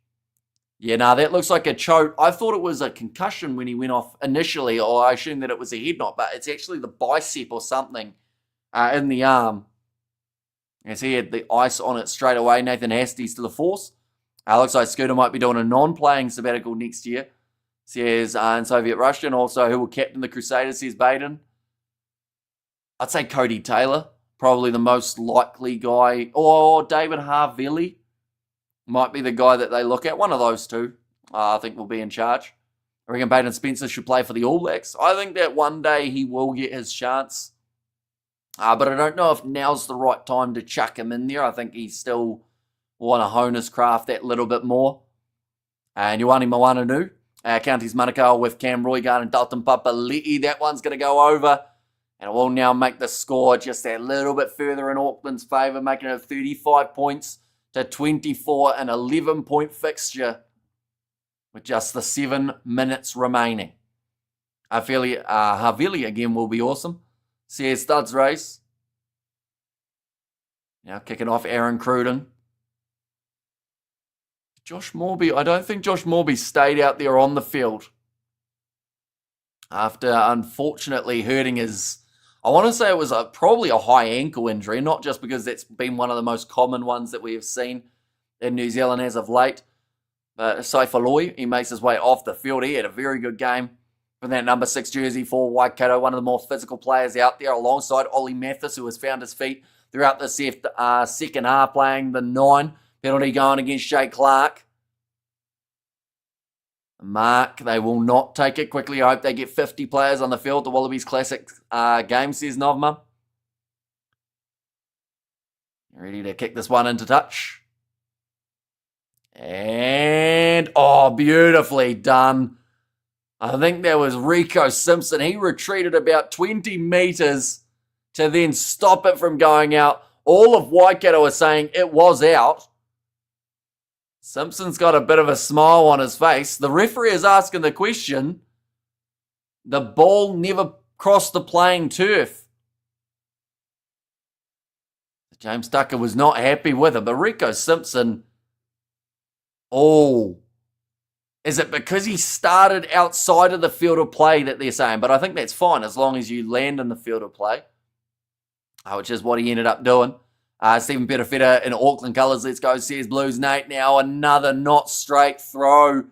Yeah, no, that looks like a choke. I thought it was a concussion when he went off initially, or I assumed that it was a head knock, but it's actually the bicep or something in the arm. As he had the ice on it straight away. Nathan Hasty's to the force. Looks like Scooter might be doing a non-playing sabbatical next year. says in Soviet Russia, and also who will captain the Crusaders, says Baden. I'd say Cody Taylor, probably the most likely guy, or David Havili might be the guy that they look at. One of those two, I think, will be in charge. I reckon Baden Spencer should play for the All Blacks. I think that one day he will get his chance. But I don't know if now's the right time to chuck him in there. I think he still want to hone his craft that little bit more. And Ioane Moananu, Counties Manukau with Cam Roigard and Dalton Papali'i. That one's going to go over. And it will now make the score just that little bit further in Auckland's favour, making it 35 points to 24, an 11-point fixture with just the 7 minutes remaining. Havili again will be awesome. CS Studs race. Now kicking off Aaron Cruden. Josh Morby, I don't think Josh Morby stayed out there on the field after unfortunately hurting his, I want to say it was probably a high ankle injury, not just because that's been one of the most common ones that we have seen in New Zealand as of late. But Saifaloi, he makes his way off the field. He had a very good game from that number 6 jersey for Waikato, one of the more physical players out there, alongside Ollie Mathis, who has found his feet throughout the second half, playing the 9. Penalty going against Jay Clark. Mark, they will not take it quickly. I hope they get 50 players on the field. The Wallabies Classic game, says Novma. Ready to kick this one into touch. And, oh, beautifully done. I think that was Rico Simpson. He retreated about 20 metres to then stop it from going out. All of Waikato are saying it was out. Simpson's got a bit of a smile on his face. The referee is asking the question. The ball never crossed the playing turf. James Tucker was not happy with it, but Rico Simpson, oh, is it because he started outside of the field of play that they're saying? But I think that's fine as long as you land in the field of play, which is what he ended up doing. Stephen Petafetta in Auckland colours, let's go, says Blues Nate. Now another not straight throw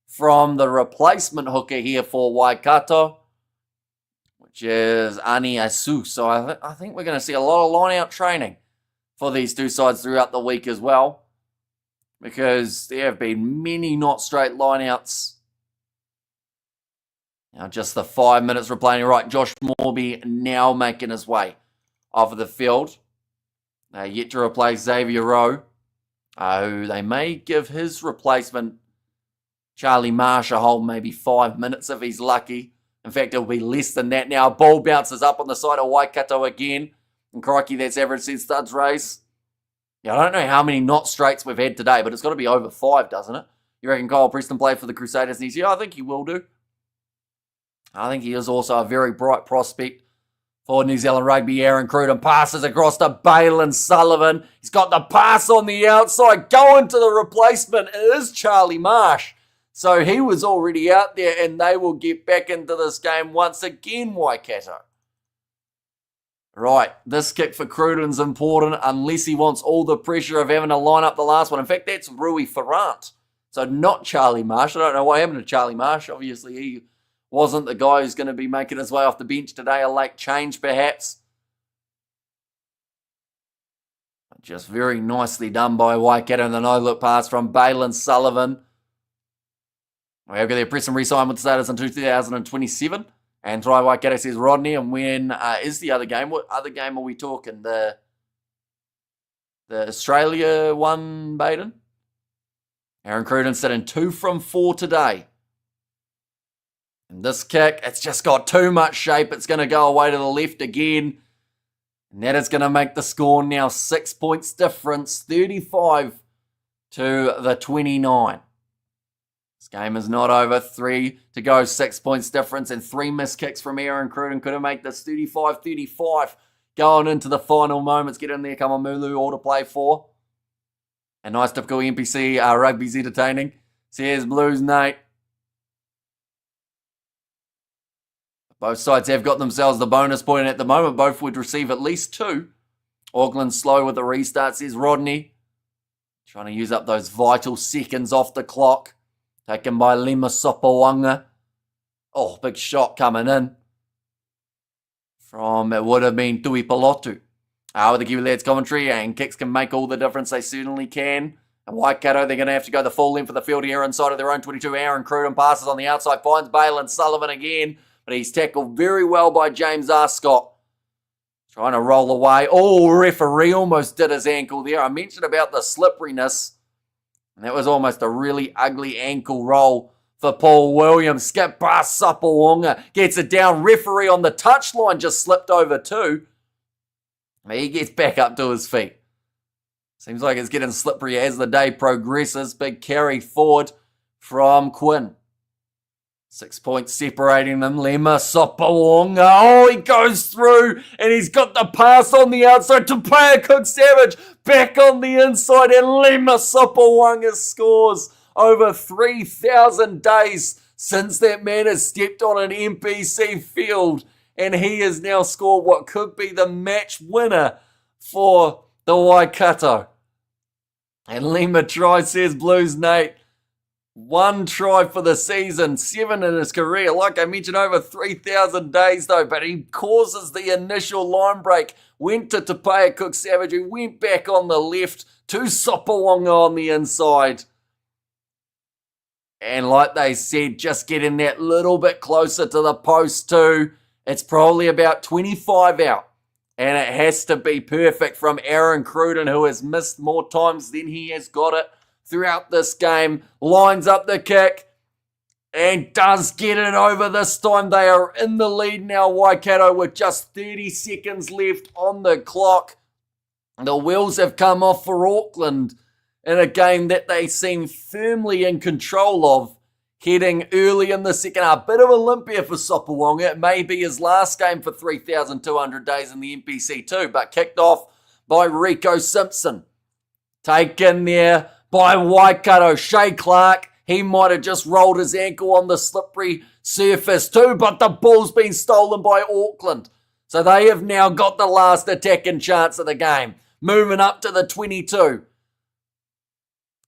from the replacement hooker here for Waikato, which is Ani Asu. So I think we're going to see a lot of line-out training for these two sides throughout the week as well, because there have been many not straight line-outs. Now just the 5 minutes replaying. Right, Josh Morby now making his way off of the field. Yet to replace Xavier Rowe, who they may give his replacement, Charlie Marsh, a whole maybe 5 minutes if he's lucky. In fact, it'll be less than that now. Ball bounces up on the side of Waikato again. And crikey, that's average since Studs race. Yeah, I don't know how many not straights we've had today, but it's got to be over 5, doesn't it? You reckon Kyle Preston play for the Crusaders next year? I think he will do. I think he is also a very bright prospect for New Zealand Rugby. Aaron Cruden passes across to Balin Sullivan. He's got the pass on the outside. Going to the replacement is Charlie Marsh. So he was already out there, and they will get back into this game once again, Waikato. Right, this kick for Cruden's important unless he wants all the pressure of having to line up the last one. In fact, that's Rui Ferrant. So not Charlie Marsh. I don't know what happened to Charlie Marsh. Obviously, he wasn't the guy who's going to be making his way off the bench today. A late change, perhaps. Just very nicely done by Waikato. And the no-look pass from Balin Sullivan. We have got their press and re-sign with the status in 2027. And Try Waikato, says Rodney. And when is the other game? What other game are we talking? The Australia one, Baden? Aaron Cruden sitting 2 from 4 today. And this kick, it's just got too much shape. It's going to go away to the left again. And that is going to make the score now 6 points difference, 35 to the 29. This game is not over. 3 to go, 6 points difference, and 3 missed kicks from Aaron Cruden could have made this 35-35 going into the final moments. Get in there, come on, Mulu, all to play for. A nice typical NPC, rugby's entertaining. Says Blues Nate. Both sides have got themselves the bonus point at the moment. Both would receive at least 2. Auckland slow with the restart, says Rodney. Trying to use up those vital seconds off the clock Taken by Lima Sopawanga. Oh, big shot coming in. From, it would have been Tui Pelotu. With the Kiwi Lads commentary, and kicks can make all the difference, they certainly can. And Waikato, they're going to have to go the full length of the field here inside of their own 22. Aaron Cruden passes on the outside, finds Balin Sullivan again, but he's tackled very well by James Arscott. Trying to roll away. Oh, referee almost did his ankle there. I mentioned about the slipperiness, and that was almost a really ugly ankle roll for Paul Williams. Skip past Sapawonga, gets it down. Referee on the touchline just slipped over too. He gets back up to his feet. Seems like it's getting slippery as the day progresses. Big carry forward from Quinn. 6 points separating them. Lima Sopawonga. Oh, he goes through and he's got the pass on the outside to Paya Cook Savage. Back on the inside and Lima Sopawonga scores. Over 3,000 days since that man has stepped on an NPC field. And he has now scored what could be the match winner for the Waikato. And Lima tries, says Blues Nate. 1 try for the season, 7 in his career. Like I mentioned, over 3,000 days though, but he causes the initial line break. Went to Tapaya Cook Savage, who went back on the left to Sopawonga on the inside. And like they said, just getting that little bit closer to the post too. It's probably about 25 out. And it has to be perfect from Aaron Cruden, who has missed more times than he has got it throughout this game. Lines up the kick and does get it over this time. They are in the lead now, Waikato, with just 30 seconds left on the clock. The wheels have come off for Auckland in a game that they seem firmly in control of. Heading early in the second half. Bit of a limpia for Sopawonga. It may be his last game for 3,200 days in the NPC too, but kicked off by Rico Simpson. Taken there by Waikato. Shea Clark, he might have just rolled his ankle on the slippery surface too, but the ball's been stolen by Auckland. So they have now got the last attacking chance of the game. Moving up to the 22.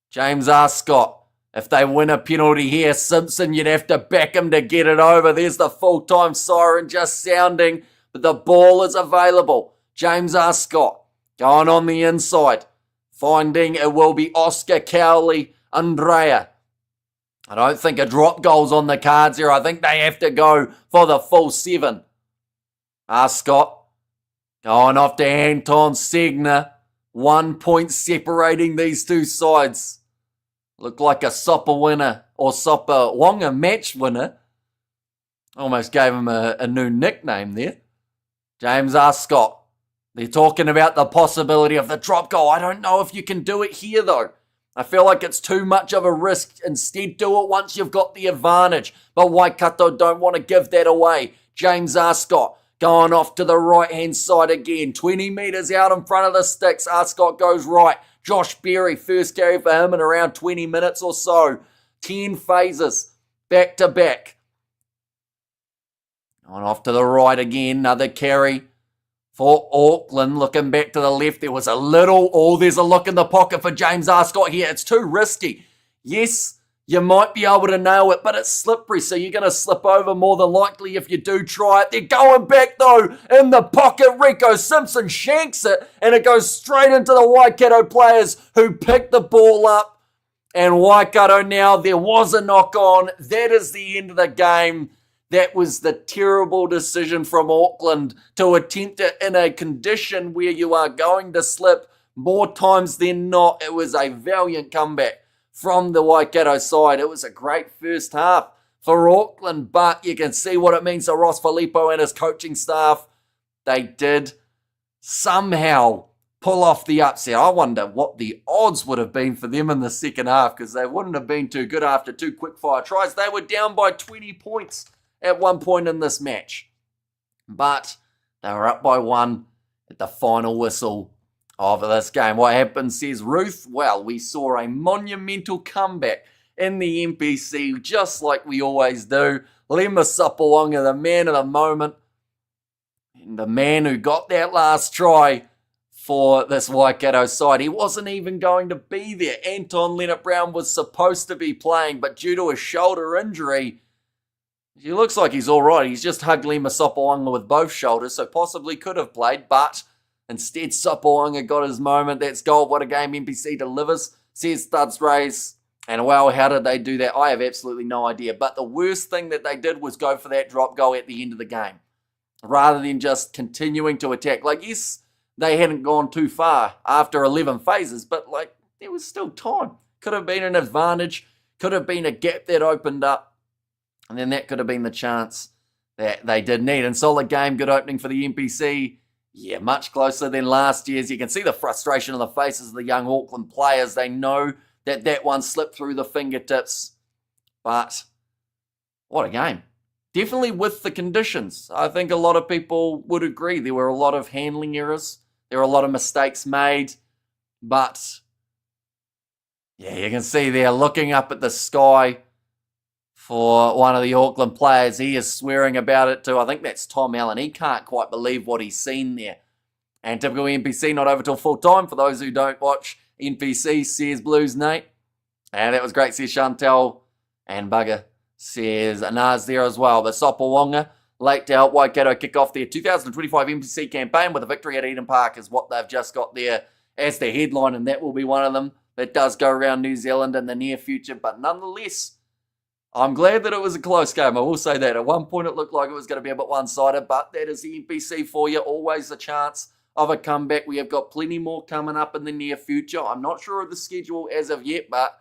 James Arscott. If they win a penalty here, Simpson, you'd have to back him to get it over. There's the full-time siren just sounding, but the ball is available. James Arscott going on the inside, finding it will be Oscar Cowley Andrea. I don't think a drop goal's on the cards here. I think they have to go for the full 7. Arscott going off to Anton Segner. 1 point separating these two sides. Looked like a Sopa winner or Sopawonga match winner. Almost gave him a new nickname there. James Arscott. They're talking about the possibility of the drop goal. I don't know if you can do it here though. I feel like it's too much of a risk. Instead, do it once you've got the advantage. But Waikato don't want to give that away. James Arscott going off to the right-hand side again. 20 metres out in front of the sticks. Arscott goes right. Josh Berry, first carry for him in around 20 minutes or so. 10 phases, back to back. On off to the right again, another carry for Auckland. Looking back to the left, there was a little, there's a look in the pocket for James Arscott here. It's too risky. Yes, you might be able to nail it, but it's slippery, so you're going to slip over more than likely if you do try it. They're going back, though, in the pocket. Rico Simpson shanks it, and it goes straight into the Waikato players who pick the ball up. And Waikato now, there was a knock-on. That is the end of the game. That was the terrible decision from Auckland to attempt it in a condition where you are going to slip more times than not. It was a valiant comeback from the Waikato side. It was a great first half for Auckland, but you can see what it means to Ross Filippo and his coaching staff. They did somehow pull off the upset. I wonder what the odds would have been for them in the second half, because they wouldn't have been too good after 2 quick-fire tries. They were down by 20 points at one point in this match, but they were up by 1 at the final whistle of this game. What happened, says Ruth? Well, we saw a monumental comeback in the NPC, just like we always do. Lima Sopawonga, the man of the moment, and the man who got that last try for this Waikato side. He wasn't even going to be there. Anton Leonard-Brown was supposed to be playing, but due to a shoulder injury, he looks like he's all right. He's just hugged Lima Sopoaga with both shoulders, so possibly could have played, but instead Sopoaga got his moment. That's gold. What a game NPC delivers, says Studs Rays. And well, how did they do that? I have absolutely no idea. But the worst thing that they did was go for that drop goal at the end of the game, rather than just continuing to attack. Like, yes, they hadn't gone too far after 11 phases, but like, there was still time. Could have been an advantage, could have been a gap that opened up, and then that could have been the chance that they did need. And solid game, good opening for the NPC. Yeah, much closer than last year's. You can see the frustration on the faces of the young Auckland players. They know that that one slipped through the fingertips, but what a game. Definitely with the conditions. I think a lot of people would agree. There were a lot of handling errors. There were a lot of mistakes made. But, yeah, you can see there looking up at the sky for one of the Auckland players. He is swearing about it too. I think that's Tom Allen. He can't quite believe what he's seen there. And typical NPC, not over till full time. For those who don't watch NPC, says Blues Nate. And that was great, says Chantel. And Bugger says Anaz there as well. But Sopoaga, late to help Waikato kick off their 2025 NPC campaign with a victory at Eden Park is what they've just got there as their headline, and that will be one of them that does go around New Zealand in the near future. But nonetheless, I'm glad that it was a close game. I will say that. At one point it looked like it was going to be a bit one-sided, but that is the NPC for you. Always a chance of a comeback. We have got plenty more coming up in the near future. I'm not sure of the schedule as of yet, but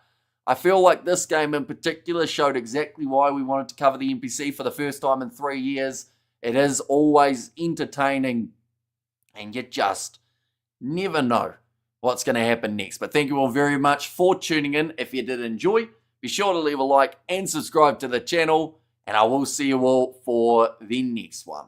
I feel like this game in particular showed exactly why we wanted to cover the NPC for the first time in 3 years. It is always entertaining, and you just never know what's going to happen next. But thank you all very much for tuning in. If you did enjoy, be sure to leave a like and subscribe to the channel, and I will see you all for the next one.